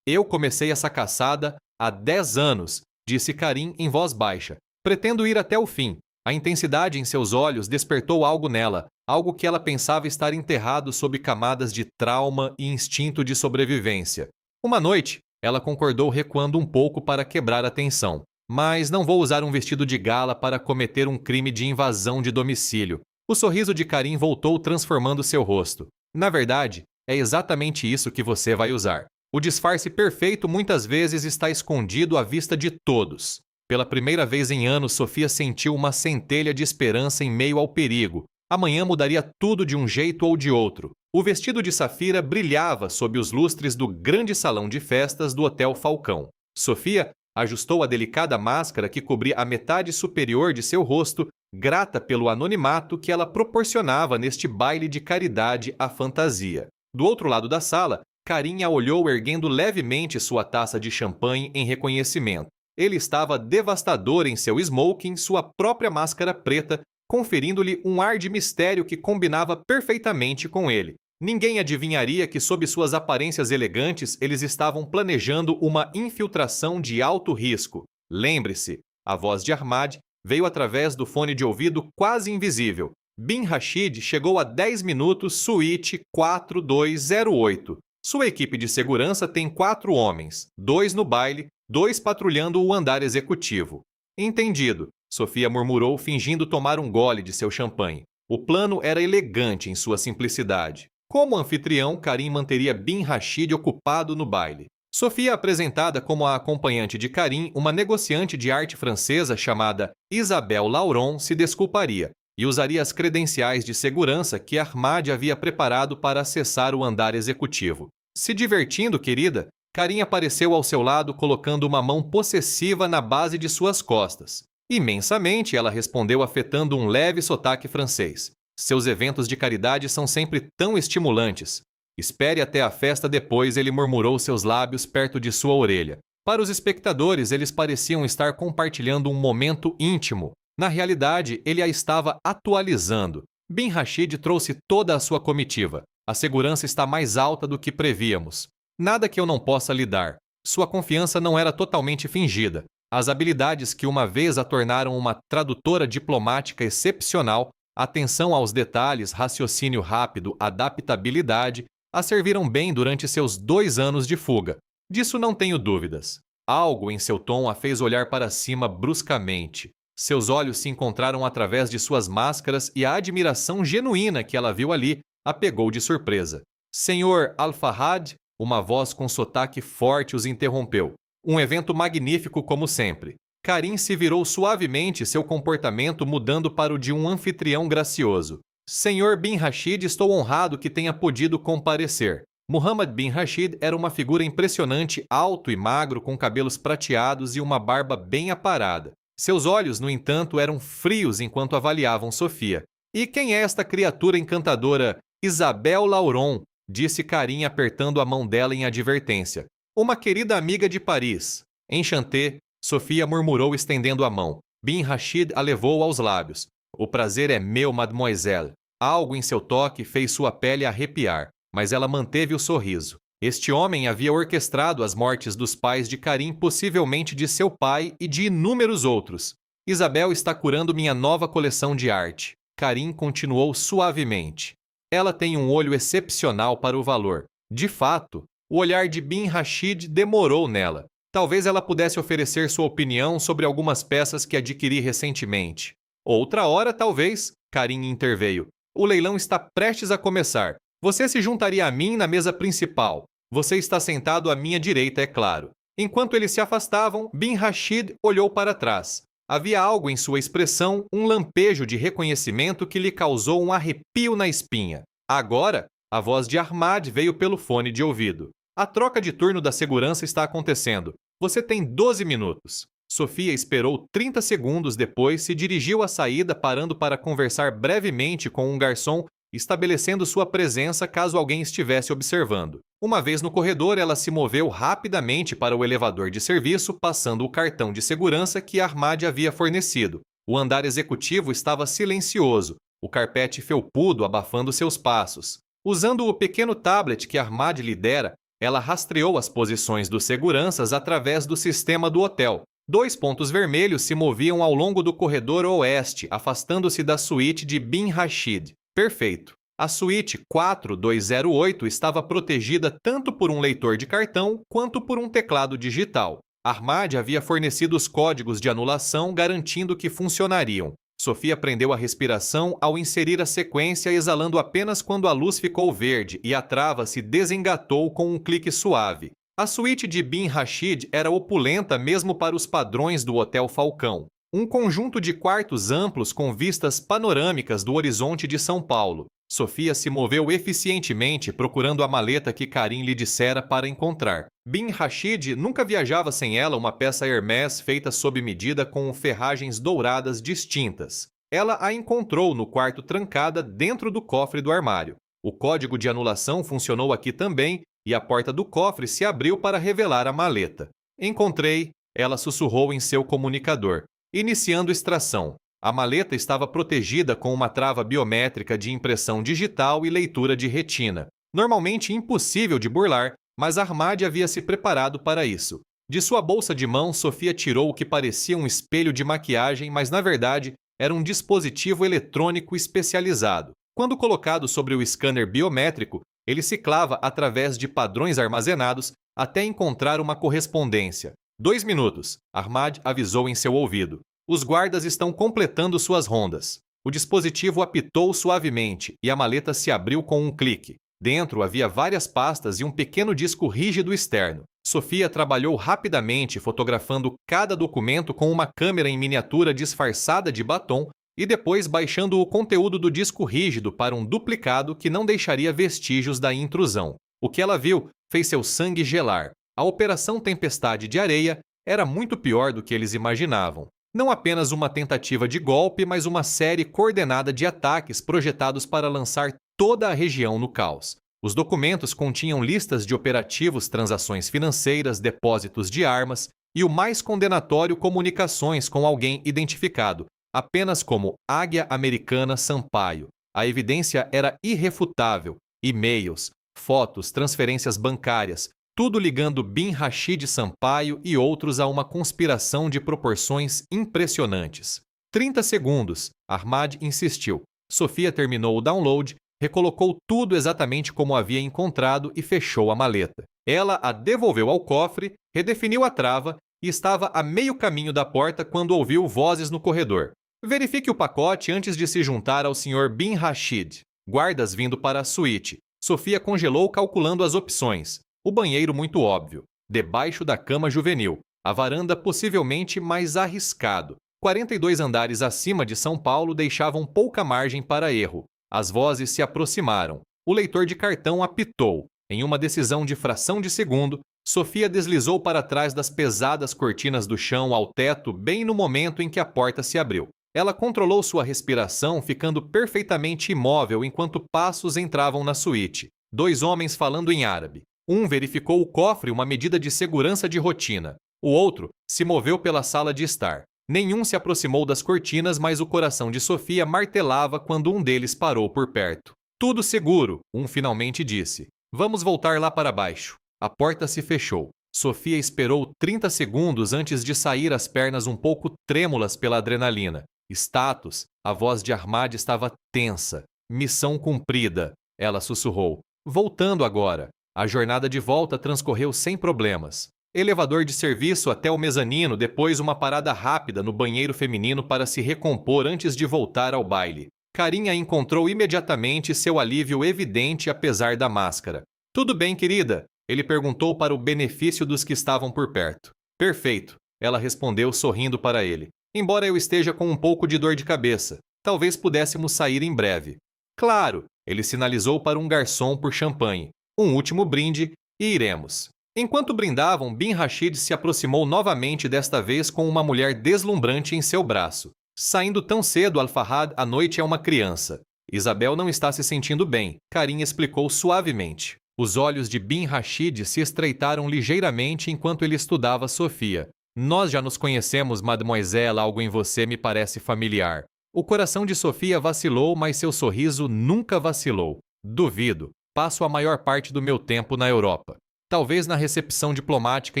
Eu comecei essa caçada há 10 anos, disse Karim em voz baixa. Pretendo ir até o fim. A intensidade em seus olhos despertou algo nela, algo que ela pensava estar enterrado sob camadas de trauma e instinto de sobrevivência. Uma noite, ela concordou recuando um pouco para quebrar a tensão. Mas não vou usar um vestido de gala para cometer um crime de invasão de domicílio. O sorriso de Karim voltou transformando seu rosto. Na verdade, é exatamente isso que você vai usar. O disfarce perfeito muitas vezes está escondido à vista de todos. Pela primeira vez em anos, Sofia sentiu uma centelha de esperança em meio ao perigo. Amanhã mudaria tudo de um jeito ou de outro. O vestido de safira brilhava sob os lustres do grande salão de festas do Hotel Falcão. Sofia ajustou a delicada máscara que cobria a metade superior de seu rosto, grata pelo anonimato que ela proporcionava neste baile de caridade à fantasia. Do outro lado da sala, Karim a olhou erguendo levemente sua taça de champanhe em reconhecimento. Ele estava devastador em seu smoking, sua própria máscara preta, conferindo-lhe um ar de mistério que combinava perfeitamente com ele. Ninguém adivinharia que, sob suas aparências elegantes, eles estavam planejando uma infiltração de alto risco. Lembre-se, a voz de Ahmad veio através do fone de ouvido quase invisível. Bin Rashid chegou a 10 minutos, suíte 4208. Sua equipe de segurança tem 4 homens, 2 no baile, 2 patrulhando o andar executivo. Entendido, Sofia murmurou, fingindo tomar um gole de seu champanhe. O plano era elegante em sua simplicidade. Como anfitrião, Karim manteria Bin Rashid ocupado no baile. Sofia, apresentada como a acompanhante de Karim, uma negociante de arte francesa chamada Isabelle Lauron, se desculparia e usaria as credenciais de segurança que Ahmad havia preparado para acessar o andar executivo. Se divertindo, querida, Karim apareceu ao seu lado colocando uma mão possessiva na base de suas costas. Imensamente, ela respondeu afetando um leve sotaque francês. Seus eventos de caridade são sempre tão estimulantes. Espere até a festa depois, ele murmurou seus lábios perto de sua orelha. Para os espectadores, eles pareciam estar compartilhando um momento íntimo. Na realidade, ele a estava atualizando. Bin Rashid trouxe toda a sua comitiva. A segurança está mais alta do que prevíamos. Nada que eu não possa lhe dar. Sua confiança não era totalmente fingida. As habilidades que uma vez a tornaram uma tradutora diplomática excepcional, atenção aos detalhes, raciocínio rápido, adaptabilidade, a serviram bem durante seus 2 anos de fuga. Disso não tenho dúvidas. Algo em seu tom a fez olhar para cima bruscamente. Seus olhos se encontraram através de suas máscaras e a admiração genuína que ela viu ali a pegou de surpresa. Senhor Al-Fahad, uma voz com sotaque forte os interrompeu. Um evento magnífico como sempre. Karim se virou suavemente, seu comportamento mudando para o de um anfitrião gracioso. Senhor Bin Rashid, estou honrado que tenha podido comparecer. Muhammad Bin Rashid era uma figura impressionante, alto e magro, com cabelos prateados e uma barba bem aparada. Seus olhos, no entanto, eram frios enquanto avaliavam Sofia. E quem é esta criatura encantadora? Isabelle Lauron, disse Karim apertando a mão dela em advertência. Uma querida amiga de Paris. Enchanté, Sofia murmurou estendendo a mão. Bin Rashid a levou aos lábios. O prazer é meu, mademoiselle. Algo em seu toque fez sua pele arrepiar, mas ela manteve o sorriso. Este homem havia orquestrado as mortes dos pais de Karim, possivelmente de seu pai e de inúmeros outros. Isabel está curando minha nova coleção de arte. Karim continuou suavemente. Ela tem um olho excepcional para o valor. De fato, o olhar de Bin Rashid demorou nela. Talvez ela pudesse oferecer sua opinião sobre algumas peças que adquiri recentemente. Outra hora, talvez, Karim interveio. O leilão está prestes a começar. Você se juntaria a mim na mesa principal. Você está sentado à minha direita, é claro. Enquanto eles se afastavam, Bin Rashid olhou para trás. Havia algo em sua expressão, um lampejo de reconhecimento que lhe causou um arrepio na espinha. Agora, a voz de Ahmad veio pelo fone de ouvido. A troca de turno da segurança está acontecendo. Você tem 12 minutos. Sofia esperou 30 segundos depois, se dirigiu à saída, parando para conversar brevemente com um garçom, estabelecendo sua presença caso alguém estivesse observando. Uma vez no corredor, ela se moveu rapidamente para o elevador de serviço, passando o cartão de segurança que Ahmad havia fornecido. O andar executivo estava silencioso, o carpete felpudo abafando seus passos. Usando o pequeno tablet que Ahmad lhe dera, ela rastreou as posições dos seguranças através do sistema do hotel. 2 pontos vermelhos se moviam ao longo do corredor oeste, afastando-se da suíte de Bin Rashid. Perfeito. A suíte 4208 estava protegida tanto por um leitor de cartão quanto por um teclado digital. Ahmad havia fornecido os códigos de anulação, garantindo que funcionariam. Sofia prendeu a respiração ao inserir a sequência, exalando apenas quando a luz ficou verde e a trava se desengatou com um clique suave. A suíte de Bin Rashid era opulenta mesmo para os padrões do Hotel Falcão. Um conjunto de quartos amplos com vistas panorâmicas do horizonte de São Paulo. Sofia se moveu eficientemente procurando a maleta que Karim lhe dissera para encontrar. Bin Rashid nunca viajava sem ela uma peça Hermès feita sob medida com ferragens douradas distintas. Ela a encontrou no quarto trancada dentro do cofre do armário. O código de anulação funcionou aqui também e a porta do cofre se abriu para revelar a maleta. Encontrei, ela sussurrou em seu comunicador, iniciando extração. A maleta estava protegida com uma trava biométrica de impressão digital e leitura de retina. Normalmente impossível de burlar, mas Ahmad havia se preparado para isso. De sua bolsa de mão, Sofia tirou o que parecia um espelho de maquiagem, mas na verdade era um dispositivo eletrônico especializado. Quando colocado sobre o scanner biométrico, ele ciclava através de padrões armazenados até encontrar uma correspondência. 2 minutos, Ahmad avisou em seu ouvido. Os guardas estão completando suas rondas. O dispositivo apitou suavemente e a maleta se abriu com um clique. Dentro havia várias pastas e um pequeno disco rígido externo. Sofia trabalhou rapidamente fotografando cada documento com uma câmera em miniatura disfarçada de batom e depois baixando o conteúdo do disco rígido para um duplicado que não deixaria vestígios da intrusão. O que ela viu fez seu sangue gelar. A Operação Tempestade de Areia era muito pior do que eles imaginavam. Não apenas uma tentativa de golpe, mas uma série coordenada de ataques projetados para lançar toda a região no caos. Os documentos continham listas de operativos, transações financeiras, depósitos de armas e o mais condenatório, comunicações com alguém identificado, apenas como Águia Americana Sampaio. A evidência era irrefutável: e-mails, fotos, transferências bancárias, tudo ligando Bin Rashid Sampaio e outros a uma conspiração de proporções impressionantes. 30 segundos, Ahmad insistiu. Sofia terminou o download, recolocou tudo exatamente como havia encontrado e fechou a maleta. Ela a devolveu ao cofre, redefiniu a trava e estava a meio caminho da porta quando ouviu vozes no corredor. Verifique o pacote antes de se juntar ao Sr. Bin Rashid. Guardas vindo para a suíte. Sofia congelou calculando as opções. O banheiro muito óbvio. Debaixo da cama juvenil. A varanda possivelmente mais arriscado. 42 andares acima de São Paulo deixavam pouca margem para erro. As vozes se aproximaram. O leitor de cartão apitou. Em uma decisão de fração de segundo, Sofia deslizou para trás das pesadas cortinas do chão ao teto bem no momento em que a porta se abriu. Ela controlou sua respiração, ficando perfeitamente imóvel enquanto passos entravam na suíte. 2 homens falando em árabe. Um verificou o cofre, uma medida de segurança de rotina. O outro se moveu pela sala de estar. Nenhum se aproximou das cortinas, mas o coração de Sofia martelava quando um deles parou por perto. Tudo seguro, um finalmente disse. Vamos voltar lá para baixo. A porta se fechou. Sofia esperou 30 segundos antes de sair, as pernas um pouco trêmulas pela adrenalina. Status, a voz de Ahmad estava tensa. Missão cumprida, ela sussurrou. Voltando agora. A jornada de volta transcorreu sem problemas. Elevador de serviço até o mezanino, depois uma parada rápida no banheiro feminino para se recompor antes de voltar ao baile. Karim a encontrou imediatamente, seu alívio evidente apesar da máscara. Tudo bem, querida? Ele perguntou para o benefício dos que estavam por perto. Perfeito, ela respondeu sorrindo para ele. Embora eu esteja com um pouco de dor de cabeça, talvez pudéssemos sair em breve. Claro, ele sinalizou para um garçom por champanhe. Um último brinde e iremos. Enquanto brindavam, Bin Rashid se aproximou novamente, desta vez com uma mulher deslumbrante em seu braço. Saindo tão cedo, Al-Farhad, à noite é uma criança. Isabel não está se sentindo bem, Karim explicou suavemente. Os olhos de Bin Rashid se estreitaram ligeiramente enquanto ele estudava Sofia. Nós já nos conhecemos, mademoiselle, algo em você me parece familiar. O coração de Sofia vacilou, mas seu sorriso nunca vacilou. Duvido. Passo a maior parte do meu tempo na Europa. Talvez na recepção diplomática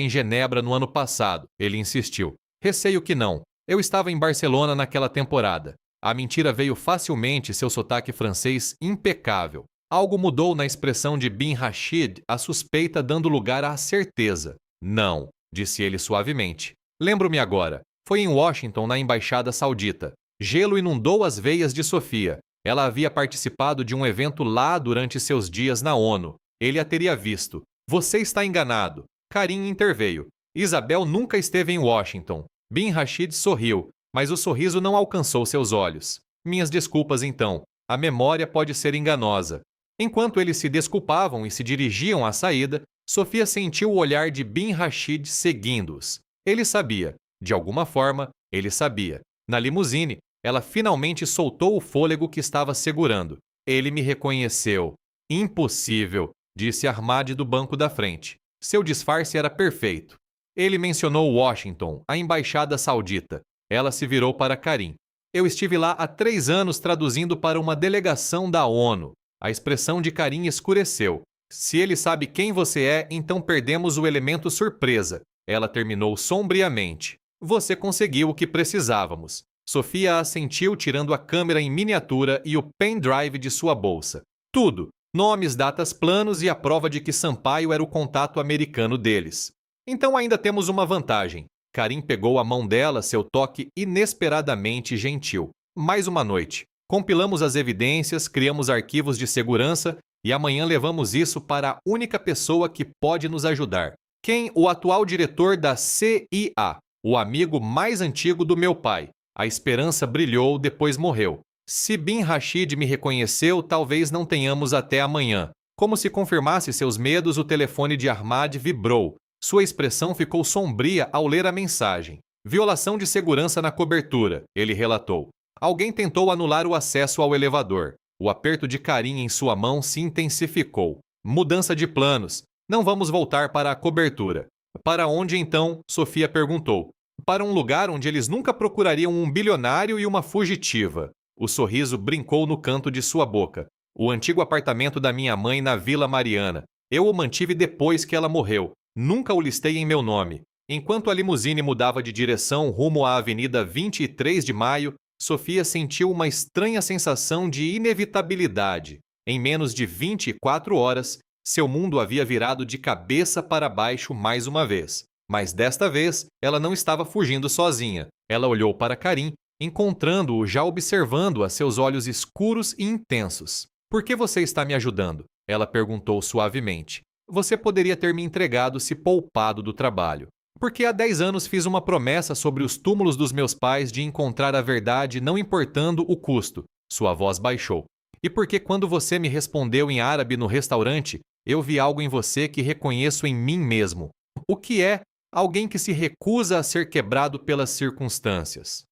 em Genebra no ano passado, ele insistiu. Receio que não. Eu estava em Barcelona naquela temporada. A mentira veio facilmente, seu sotaque francês impecável. Algo mudou na expressão de Bin Rashid, a suspeita dando lugar à certeza. Não, disse ele suavemente. Lembro-me agora. Foi em Washington, na Embaixada Saudita. Gelo inundou as veias de Sofia. Ela havia participado de um evento lá durante seus dias na ONU. Ele a teria visto. Você está enganado. Karim interveio. Isabel nunca esteve em Washington. Bin Rashid sorriu, mas o sorriso não alcançou seus olhos. Minhas desculpas então. A memória pode ser enganosa. Enquanto eles se desculpavam e se dirigiam à saída, Sofia sentiu o olhar de Bin Rashid seguindo-os. Ele sabia. De alguma forma, ele sabia. Na limusine, ela finalmente soltou o fôlego que estava segurando. Ele me reconheceu. Impossível, disse Ahmad do banco da frente. Seu disfarce era perfeito. Ele mencionou Washington, a embaixada saudita. Ela se virou para Karim. Eu estive lá há 3 anos traduzindo para uma delegação da ONU. A expressão de Karim escureceu. Se ele sabe quem você é, então perdemos o elemento surpresa. Ela terminou sombriamente. Você conseguiu o que precisávamos. Sofia assentiu tirando a câmera em miniatura e o pendrive de sua bolsa. Tudo. Nomes, datas, planos e a prova de que Sampaio era o contato americano deles. Então ainda temos uma vantagem. Karim pegou a mão dela, seu toque inesperadamente gentil. Mais uma noite. Compilamos as evidências, criamos arquivos de segurança e amanhã levamos isso para a única pessoa que pode nos ajudar. Quem? O atual diretor da CIA, o amigo mais antigo do meu pai. A esperança brilhou, depois morreu. Se Bin Rashid me reconheceu, talvez não tenhamos até amanhã. Como se confirmasse seus medos, o telefone de Ahmad vibrou. Sua expressão ficou sombria ao ler a mensagem. Violação de segurança na cobertura, ele relatou. Alguém tentou anular o acesso ao elevador. O aperto de Karim em sua mão se intensificou. Mudança de planos. Não vamos voltar para a cobertura. Para onde então? Sofia perguntou. Para um lugar onde eles nunca procurariam um bilionário e uma fugitiva. O sorriso brincou no canto de sua boca. O antigo apartamento da minha mãe na Vila Mariana. Eu o mantive depois que ela morreu. Nunca o listei em meu nome. Enquanto a limusine mudava de direção rumo à Avenida 23 de Maio, Sofia sentiu uma estranha sensação de inevitabilidade. Em menos de 24 horas, seu mundo havia virado de cabeça para baixo mais uma vez. Mas desta vez, ela não estava fugindo sozinha. Ela olhou para Karim, encontrando-o já observando a seus olhos escuros e intensos. Por que você está me ajudando? Ela perguntou suavemente. Você poderia ter me entregado se poupado do trabalho. Porque há 10 anos fiz uma promessa sobre os túmulos dos meus pais de encontrar a verdade não importando o custo. Sua voz baixou. E porque quando você me respondeu em árabe no restaurante, eu vi algo em você que reconheço em mim mesmo. O que é alguém que se recusa a ser quebrado pelas circunstâncias?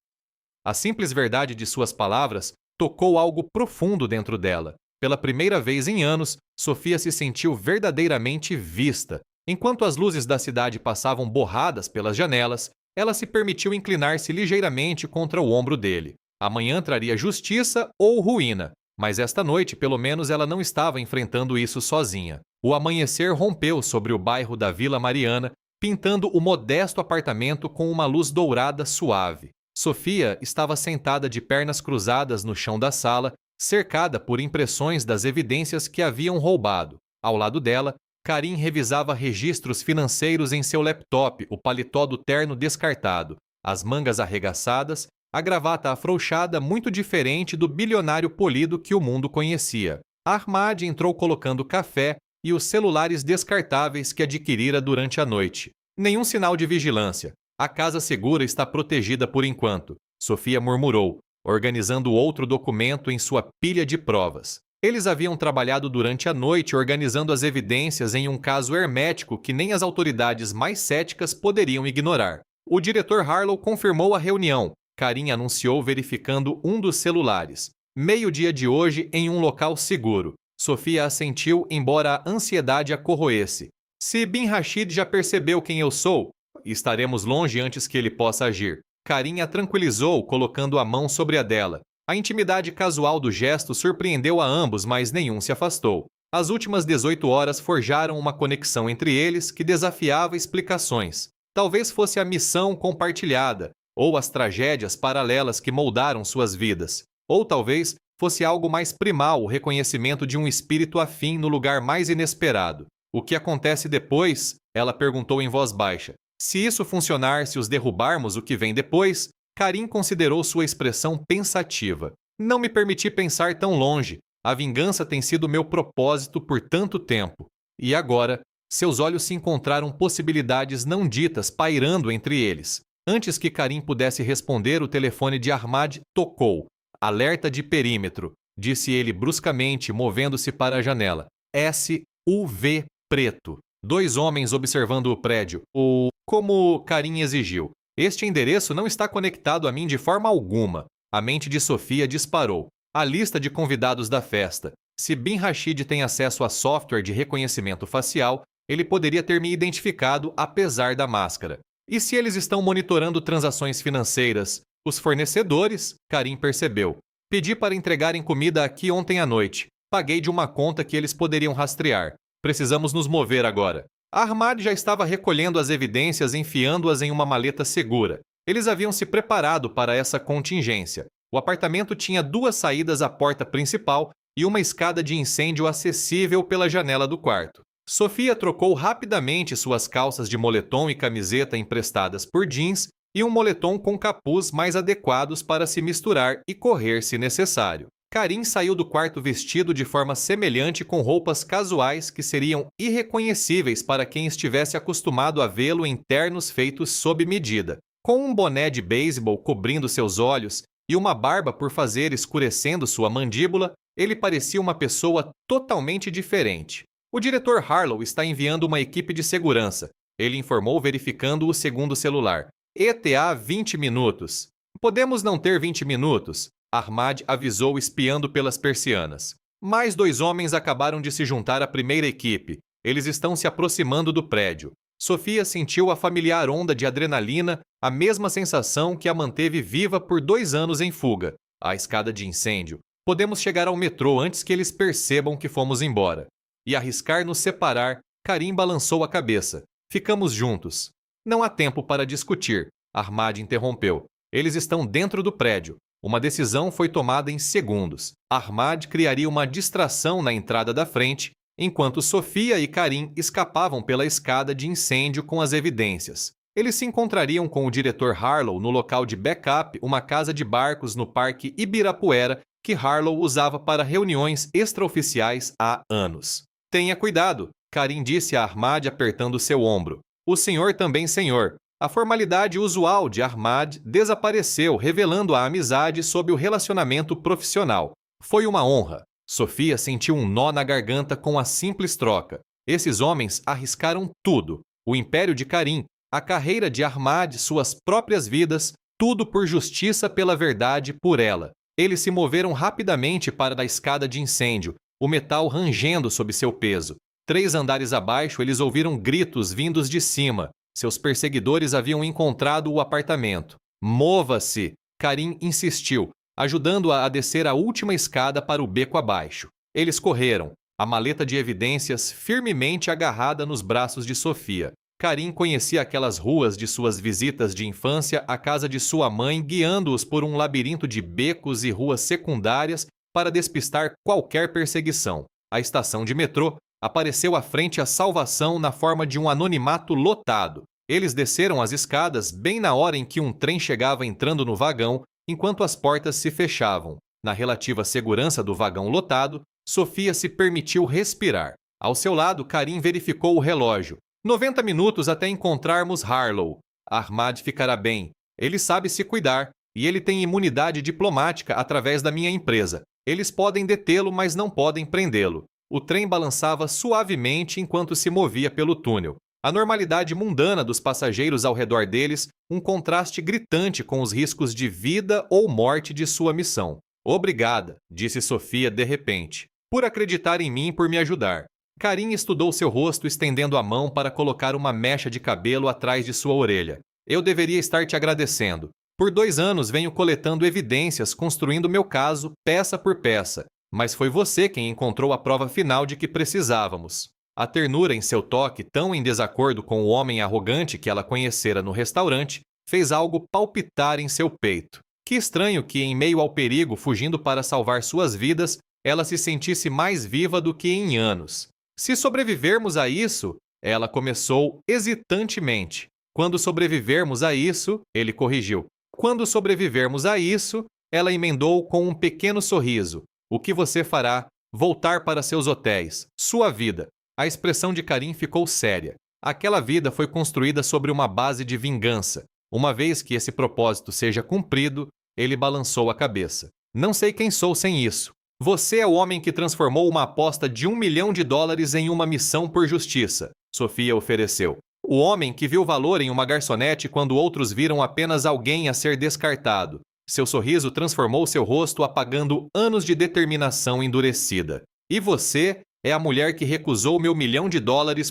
A simples verdade de suas palavras tocou algo profundo dentro dela. Pela primeira vez em anos, Sofia se sentiu verdadeiramente vista. Enquanto as luzes da cidade passavam borradas pelas janelas, ela se permitiu inclinar-se ligeiramente contra o ombro dele. Amanhã traria justiça ou ruína, mas esta noite, pelo menos, ela não estava enfrentando isso sozinha. O amanhecer rompeu sobre o bairro da Vila Mariana, pintando o modesto apartamento com uma luz dourada suave. Sofia estava sentada de pernas cruzadas no chão da sala, cercada por impressões das evidências que haviam roubado. Ao lado dela, Karim revisava registros financeiros em seu laptop, o paletó do terno descartado, as mangas arregaçadas, a gravata afrouxada muito diferente do bilionário polido que o mundo conhecia. Ahmad entrou colocando café e os celulares descartáveis que adquirira durante a noite. Nenhum sinal de vigilância. A casa segura está protegida por enquanto, Sofia murmurou, organizando outro documento em sua pilha de provas. Eles haviam trabalhado durante a noite organizando as evidências em um caso hermético que nem as autoridades mais céticas poderiam ignorar. O diretor Harlow confirmou a reunião. Karim anunciou verificando um dos celulares. Meio-dia de hoje em um local seguro. Sofia assentiu, embora a ansiedade a corroesse. Se Bin Rashid já percebeu quem eu sou, estaremos longe antes que ele possa agir. Karim a tranquilizou, colocando a mão sobre a dela. A intimidade casual do gesto surpreendeu a ambos, mas nenhum se afastou. As últimas 18 horas forjaram uma conexão entre eles que desafiava explicações. Talvez fosse a missão compartilhada, ou as tragédias paralelas que moldaram suas vidas. Ou talvez fosse algo mais primal, o reconhecimento de um espírito afim no lugar mais inesperado. O que acontece depois? Ela perguntou em voz baixa. Se isso funcionar, se os derrubarmos, o que vem depois? Karim considerou sua expressão pensativa. Não me permiti pensar tão longe. A vingança tem sido meu propósito por tanto tempo. E agora, seus olhos se encontraram possibilidades não ditas pairando entre eles. Antes que Karim pudesse responder, o telefone de Ahmad tocou. Alerta de perímetro, disse ele bruscamente, movendo-se para a janela. SUV preto. 2 homens observando o prédio. Como Karim exigiu. Este endereço não está conectado a mim de forma alguma. A mente de Sofia disparou. A lista de convidados da festa. Se Bin Rashid tem acesso a software de reconhecimento facial, ele poderia ter me identificado apesar da máscara. E se eles estão monitorando transações financeiras? Os fornecedores, Karim percebeu. Pedi para entregarem comida aqui ontem à noite. Paguei de uma conta que eles poderiam rastrear. Precisamos nos mover agora. Ahmad já estava recolhendo as evidências e enfiando-as em uma maleta segura. Eles haviam se preparado para essa contingência. O apartamento tinha 2 saídas à porta principal e uma escada de incêndio acessível pela janela do quarto. Sofia trocou rapidamente suas calças de moletom e camiseta emprestadas por jeans e um moletom com capuz mais adequados para se misturar e correr se necessário. Karim saiu do quarto vestido de forma semelhante com roupas casuais que seriam irreconhecíveis para quem estivesse acostumado a vê-lo em ternos feitos sob medida. Com um boné de beisebol cobrindo seus olhos e uma barba por fazer escurecendo sua mandíbula, ele parecia uma pessoa totalmente diferente. O diretor Harlow está enviando uma equipe de segurança, ele informou verificando o segundo celular. ETA 20 minutos. Podemos não ter 20 minutos, Ahmad avisou espiando pelas persianas. Mais 2 homens acabaram de se juntar à primeira equipe. Eles estão se aproximando do prédio. Sofia sentiu a familiar onda de adrenalina, a mesma sensação que a manteve viva por 2 anos em fuga. A escada de incêndio. Podemos chegar ao metrô antes que eles percebam que fomos embora. E arriscar nos separar, Karim balançou a cabeça. Ficamos juntos. Não há tempo para discutir, Ahmad interrompeu. Eles estão dentro do prédio. Uma decisão foi tomada em segundos. Ahmad criaria uma distração na entrada da frente, enquanto Sofia e Karim escapavam pela escada de incêndio com as evidências. Eles se encontrariam com o diretor Harlow no local de backup, uma casa de barcos no Parque Ibirapuera, que Harlow usava para reuniões extraoficiais há anos. Tenha cuidado, Karim disse a Ahmad apertando seu ombro. O senhor também, senhor. A formalidade usual de Ahmad desapareceu, revelando a amizade sob o relacionamento profissional. Foi uma honra. Sofia sentiu um nó na garganta com a simples troca. Esses homens arriscaram tudo. O império de Karim, a carreira de Ahmad, suas próprias vidas, tudo por justiça, pela verdade, por ela. Eles se moveram rapidamente para a escada de incêndio, o metal rangendo sob seu peso. 3 andares abaixo, eles ouviram gritos vindos de cima. Seus perseguidores haviam encontrado o apartamento. Mova-se! Karim insistiu, ajudando-a a descer a última escada para o beco abaixo. Eles correram, a maleta de evidências firmemente agarrada nos braços de Sofia. Karim conhecia aquelas ruas de suas visitas de infância à casa de sua mãe, guiando-os por um labirinto de becos e ruas secundárias para despistar qualquer perseguição. A estação de metrô apareceu à frente a salvação na forma de um anonimato lotado. Eles desceram as escadas bem na hora em que um trem chegava entrando no vagão, enquanto as portas se fechavam. Na relativa segurança do vagão lotado, Sofia se permitiu respirar. Ao seu lado, Karim verificou o relógio. 90 minutos até encontrarmos Harlow. Ahmad ficará bem. Ele sabe se cuidar, e ele tem imunidade diplomática através da minha empresa. Eles podem detê-lo, mas não podem prendê-lo. O trem balançava suavemente enquanto se movia pelo túnel. A normalidade mundana dos passageiros ao redor deles, um contraste gritante com os riscos de vida ou morte de sua missão. Obrigada, disse Sofia de repente, por acreditar em mim e por me ajudar. Karim estudou seu rosto estendendo a mão para colocar uma mecha de cabelo atrás de sua orelha. Eu deveria estar te agradecendo. Por 2 anos venho coletando evidências, construindo meu caso, peça por peça. Mas foi você quem encontrou a prova final de que precisávamos. A ternura em seu toque, tão em desacordo com o homem arrogante que ela conhecera no restaurante, fez algo palpitar em seu peito. Que estranho que, em meio ao perigo, fugindo para salvar suas vidas, ela se sentisse mais viva do que em anos. Se sobrevivermos a isso, ela começou hesitantemente. Quando sobrevivermos a isso, ele corrigiu. Quando sobrevivermos a isso, ela emendou com um pequeno sorriso. O que você fará? Voltar para seus hotéis. Sua vida. A expressão de Karim ficou séria. Aquela vida foi construída sobre uma base de vingança. Uma vez que esse propósito seja cumprido, ele balançou a cabeça. Não sei quem sou sem isso. Você é o homem que transformou uma aposta de $1 milhão em uma missão por justiça, Sofia ofereceu. O homem que viu valor em uma garçonete quando outros viram apenas alguém a ser descartado. Seu sorriso transformou seu rosto, apagando anos de determinação endurecida. E você é a mulher que recusou meu $1 milhão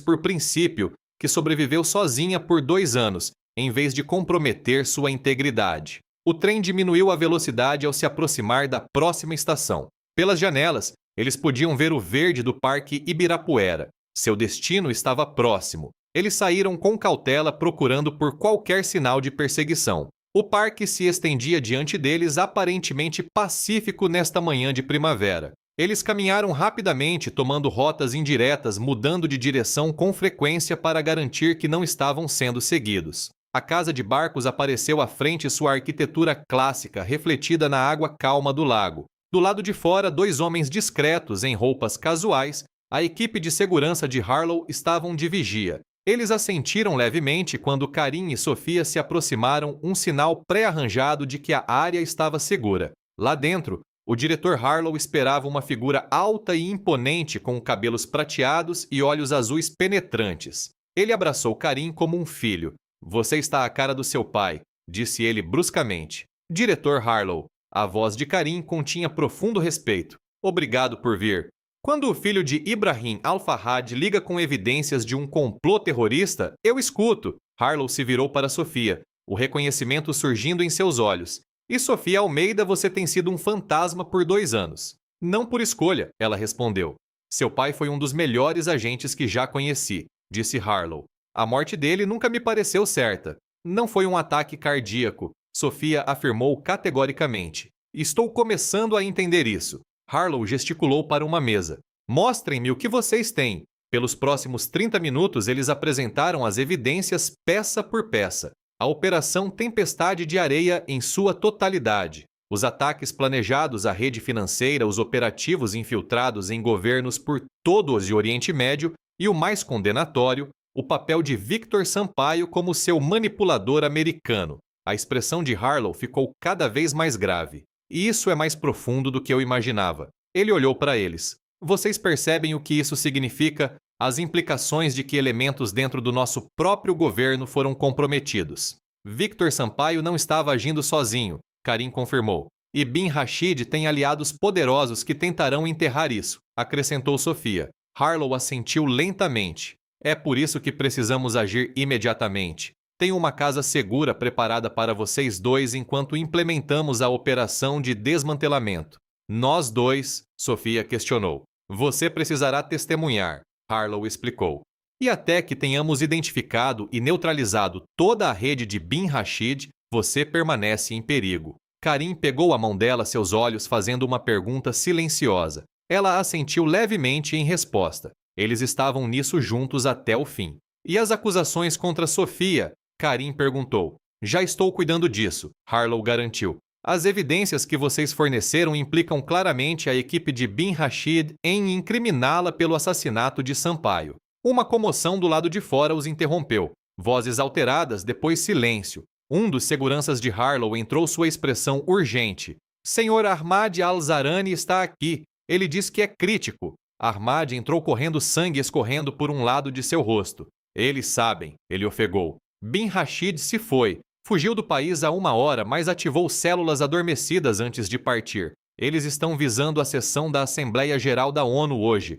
por princípio, que sobreviveu sozinha por 2 anos, em vez de comprometer sua integridade. O trem diminuiu a velocidade ao se aproximar da próxima estação. Pelas janelas, eles podiam ver o verde do Parque Ibirapuera. Seu destino estava próximo. Eles saíram com cautela procurando por qualquer sinal de perseguição. O parque se estendia diante deles, aparentemente pacífico nesta manhã de primavera. Eles caminharam rapidamente, tomando rotas indiretas, mudando de direção com frequência para garantir que não estavam sendo seguidos. A casa de barcos apareceu à frente, sua arquitetura clássica, refletida na água calma do lago. Do lado de fora, 2 homens discretos em roupas casuais, a equipe de segurança de Harlow, estavam de vigia. Eles assentiram levemente quando Karim e Sofia se aproximaram, um sinal pré-arranjado de que a área estava segura. Lá dentro, o diretor Harlow esperava uma figura alta e imponente com cabelos prateados e olhos azuis penetrantes. Ele abraçou Karim como um filho. Você está à cara do seu pai, disse ele bruscamente. Diretor Harlow. A voz de Karim continha profundo respeito. Obrigado por vir. Quando o filho de Ibrahim Al-Farhad liga com evidências de um complô terrorista, eu escuto. Harlow se virou para Sofia, o reconhecimento surgindo em seus olhos. E Sofia Almeida, você tem sido um fantasma por 2 anos. Não por escolha, ela respondeu. Seu pai foi um dos melhores agentes que já conheci, disse Harlow. A morte dele nunca me pareceu certa. Não foi um ataque cardíaco, Sofia afirmou categoricamente. Estou começando a entender isso. Harlow gesticulou para uma mesa. Mostrem-me o que vocês têm. Pelos próximos 30 minutos, eles apresentaram as evidências peça por peça. A Operação Tempestade de Areia em sua totalidade. Os ataques planejados à rede financeira, os operativos infiltrados em governos por todo o Oriente Médio e o mais condenatório, o papel de Victor Sampaio como seu manipulador americano. A expressão de Harlow ficou cada vez mais grave. E isso é mais profundo do que eu imaginava. Ele olhou para eles. Vocês percebem o que isso significa? As implicações de que elementos dentro do nosso próprio governo foram comprometidos. Victor Sampaio não estava agindo sozinho, Karim confirmou. E Bin Rashid tem aliados poderosos que tentarão enterrar isso, acrescentou Sofia. Harlow assentiu lentamente. É por isso que precisamos agir imediatamente. Tenho uma casa segura preparada para vocês 2 enquanto implementamos a operação de desmantelamento. Nós 2, Sofia questionou. Você precisará testemunhar, Harlow explicou. E até que tenhamos identificado e neutralizado toda a rede de Bin Rashid, você permanece em perigo. Karim pegou a mão dela, seus olhos fazendo uma pergunta silenciosa. Ela assentiu levemente em resposta. Eles estavam nisso juntos até o fim. E as acusações contra Sofia? Karim perguntou. Já estou cuidando disso, Harlow garantiu. As evidências que vocês forneceram implicam claramente a equipe de Bin Rashid em incriminá-la pelo assassinato de Sampaio. Uma comoção do lado de fora os interrompeu. Vozes alteradas, depois silêncio. Um dos seguranças de Harlow entrou sua expressão urgente. Senhor Ahmad Al-Zarani está aqui. Ele diz que é crítico. Ahmad entrou correndo, sangue escorrendo por um lado de seu rosto. Eles sabem, ele ofegou. Bin Rashid se foi. Fugiu do país há 1 hora, mas ativou células adormecidas antes de partir. Eles estão visando a sessão da Assembleia Geral da ONU hoje.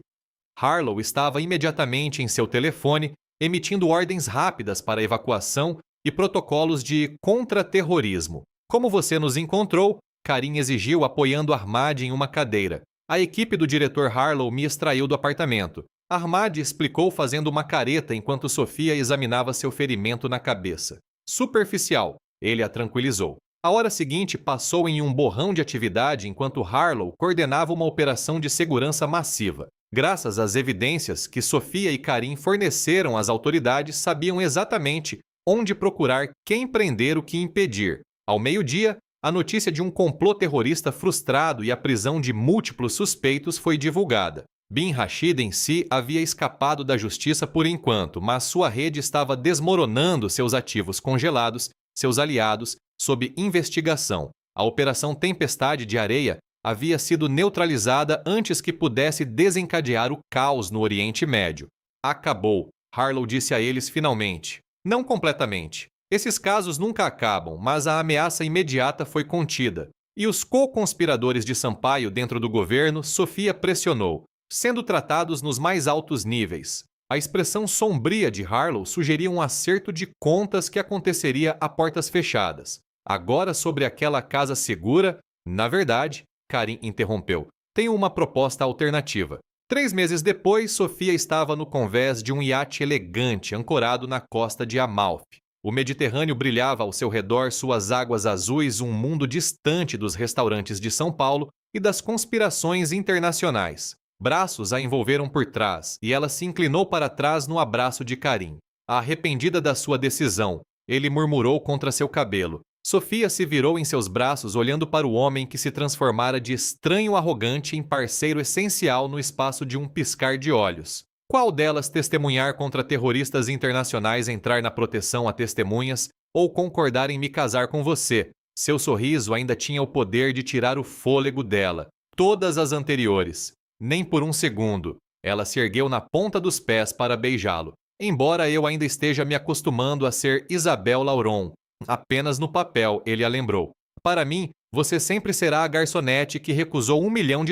Harlow estava imediatamente em seu telefone, emitindo ordens rápidas para evacuação e protocolos de contra-terrorismo. Como você nos encontrou? Karim exigiu, apoiando Ahmad em uma cadeira. A equipe do diretor Harlow me extraiu do apartamento. Ahmad explicou fazendo uma careta enquanto Sofia examinava seu ferimento na cabeça. Superficial, ele a tranquilizou. A hora seguinte passou em um borrão de atividade enquanto Harlow coordenava uma operação de segurança massiva. Graças às evidências que Sofia e Karim forneceram às autoridades, sabiam exatamente onde procurar, quem prender, o que impedir. Ao meio-dia, a notícia de um complô terrorista frustrado e a prisão de múltiplos suspeitos foi divulgada. Bin Rashid em si havia escapado da justiça por enquanto, mas sua rede estava desmoronando, seus ativos congelados, seus aliados, sob investigação. A Operação Tempestade de Areia havia sido neutralizada antes que pudesse desencadear o caos no Oriente Médio. Acabou, Harlow disse a eles finalmente. Não completamente. Esses casos nunca acabam, mas a ameaça imediata foi contida. E os co-conspiradores de Sampaio dentro do governo, Sofia pressionou, sendo tratados nos mais altos níveis. A expressão sombria de Harlow sugeria um acerto de contas que aconteceria a portas fechadas. Agora, sobre aquela casa segura, na verdade, Karim interrompeu, tenho uma proposta alternativa. 3 meses depois, Sofia estava no convés de um iate elegante ancorado na costa de Amalfi. O Mediterrâneo brilhava ao seu redor, suas águas azuis, um mundo distante dos restaurantes de São Paulo e das conspirações internacionais. Braços a envolveram por trás e ela se inclinou para trás no abraço de Karim. Arrependida da sua decisão, ele murmurou contra seu cabelo. Sofia se virou em seus braços olhando para o homem que se transformara de estranho arrogante em parceiro essencial no espaço de um piscar de olhos. Qual delas testemunhar contra terroristas internacionais, entrar na proteção a testemunhas ou concordar em me casar com você? Seu sorriso ainda tinha o poder de tirar o fôlego dela. Todas as anteriores. Nem por um segundo. Ela se ergueu na ponta dos pés para beijá-lo. Embora eu ainda esteja me acostumando a ser Isabel Lauron. Apenas no papel, ele a lembrou. Para mim, você sempre será a garçonete que recusou $1 milhão.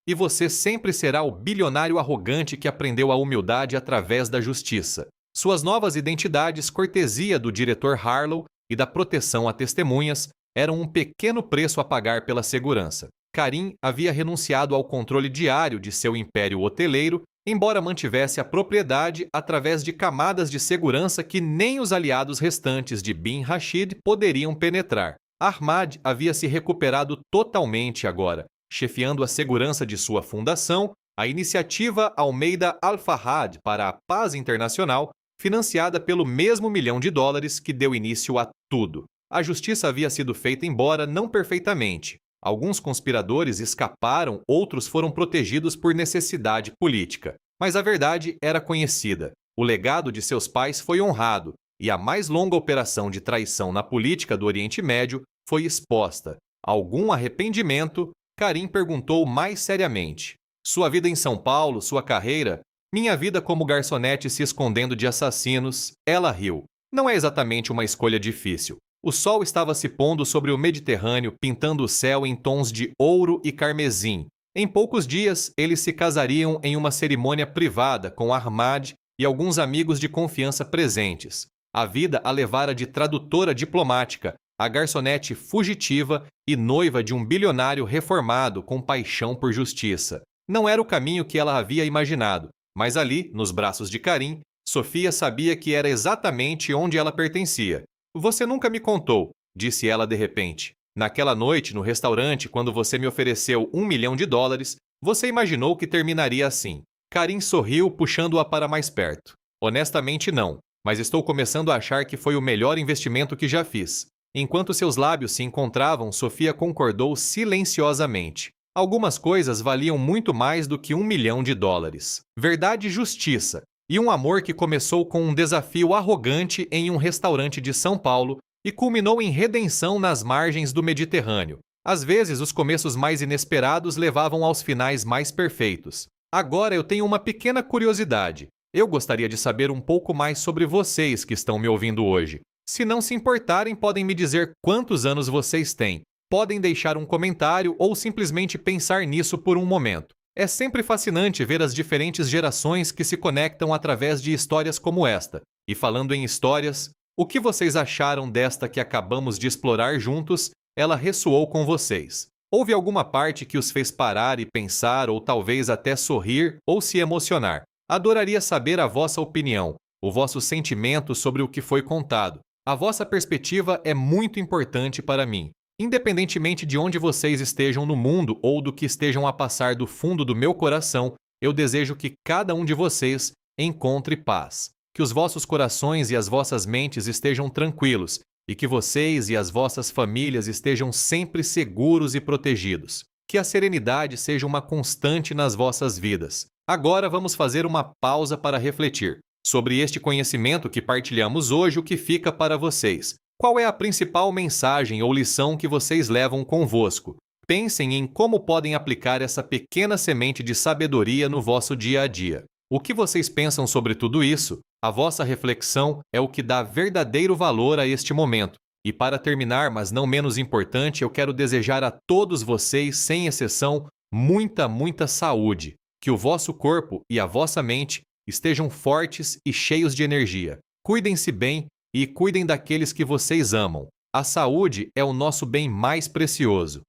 E você sempre será o bilionário arrogante que aprendeu a humildade através da justiça. Suas novas identidades, cortesia do diretor Harlow e da proteção a testemunhas, eram um pequeno preço a pagar pela segurança. Karim havia renunciado ao controle diário de seu império hoteleiro, embora mantivesse a propriedade através de camadas de segurança que nem os aliados restantes de Bin Rashid poderiam penetrar. Ahmad havia se recuperado totalmente agora, chefiando a segurança de sua fundação, a iniciativa Almeida Al-Fahad para a Paz Internacional, financiada pelo mesmo $1 milhão que deu início a tudo. A justiça havia sido feita embora não perfeitamente. Alguns conspiradores escaparam, outros foram protegidos por necessidade política. Mas a verdade era conhecida. O legado de seus pais foi honrado, e a mais longa operação de traição na política do Oriente Médio foi exposta. Algum arrependimento? Karim perguntou mais seriamente. Sua vida em São Paulo, sua carreira? Minha vida como garçonete se escondendo de assassinos? Ela riu. Não é exatamente uma escolha difícil. O sol estava se pondo sobre o Mediterrâneo, pintando o céu em tons de ouro e carmesim. Em poucos dias, eles se casariam em uma cerimônia privada com Ahmad e alguns amigos de confiança presentes. A vida a levara de tradutora diplomática, a garçonete fugitiva e noiva de um bilionário reformado com paixão por justiça. Não era o caminho que ela havia imaginado, mas ali, nos braços de Karim, Sofia sabia que era exatamente onde ela pertencia. Você nunca me contou, disse ela de repente. Naquela noite, no restaurante, quando você me ofereceu $1 milhão, você imaginou que terminaria assim. Karim sorriu, puxando-a para mais perto. Honestamente, não, mas estou começando a achar que foi o melhor investimento que já fiz. Enquanto seus lábios se encontravam, Sofia concordou silenciosamente. Algumas coisas valiam muito mais do que $1 milhão. Verdade e justiça. E um amor que começou com um desafio arrogante em um restaurante de São Paulo e culminou em redenção nas margens do Mediterrâneo. Às vezes, os começos mais inesperados levavam aos finais mais perfeitos. Agora eu tenho uma pequena curiosidade. Eu gostaria de saber um pouco mais sobre vocês que estão me ouvindo hoje. Se não se importarem, podem me dizer quantos anos vocês têm. Podem deixar um comentário ou simplesmente pensar nisso por um momento. É sempre fascinante ver as diferentes gerações que se conectam através de histórias como esta. E falando em histórias, o que vocês acharam desta que acabamos de explorar juntos? Ela ressoou com vocês. Houve alguma parte que os fez parar e pensar, ou talvez até sorrir ou se emocionar? Adoraria saber a vossa opinião, o vosso sentimento sobre o que foi contado. A vossa perspectiva é muito importante para mim. Independentemente de onde vocês estejam no mundo ou do que estejam a passar do fundo do meu coração, eu desejo que cada um de vocês encontre paz. Que os vossos corações e as vossas mentes estejam tranquilos e que vocês e as vossas famílias estejam sempre seguros e protegidos. Que a serenidade seja uma constante nas vossas vidas. Agora vamos fazer uma pausa para refletir. Sobre este conhecimento que partilhamos hoje, o que fica para vocês? Qual é a principal mensagem ou lição que vocês levam convosco? Pensem em como podem aplicar essa pequena semente de sabedoria no vosso dia a dia. O que vocês pensam sobre tudo isso? A vossa reflexão é o que dá verdadeiro valor a este momento. E para terminar, mas não menos importante, eu quero desejar a todos vocês, sem exceção, muita saúde. Que o vosso corpo e a vossa mente estejam fortes e cheios de energia. Cuidem-se bem e cuidem daqueles que vocês amam. A saúde é o nosso bem mais precioso.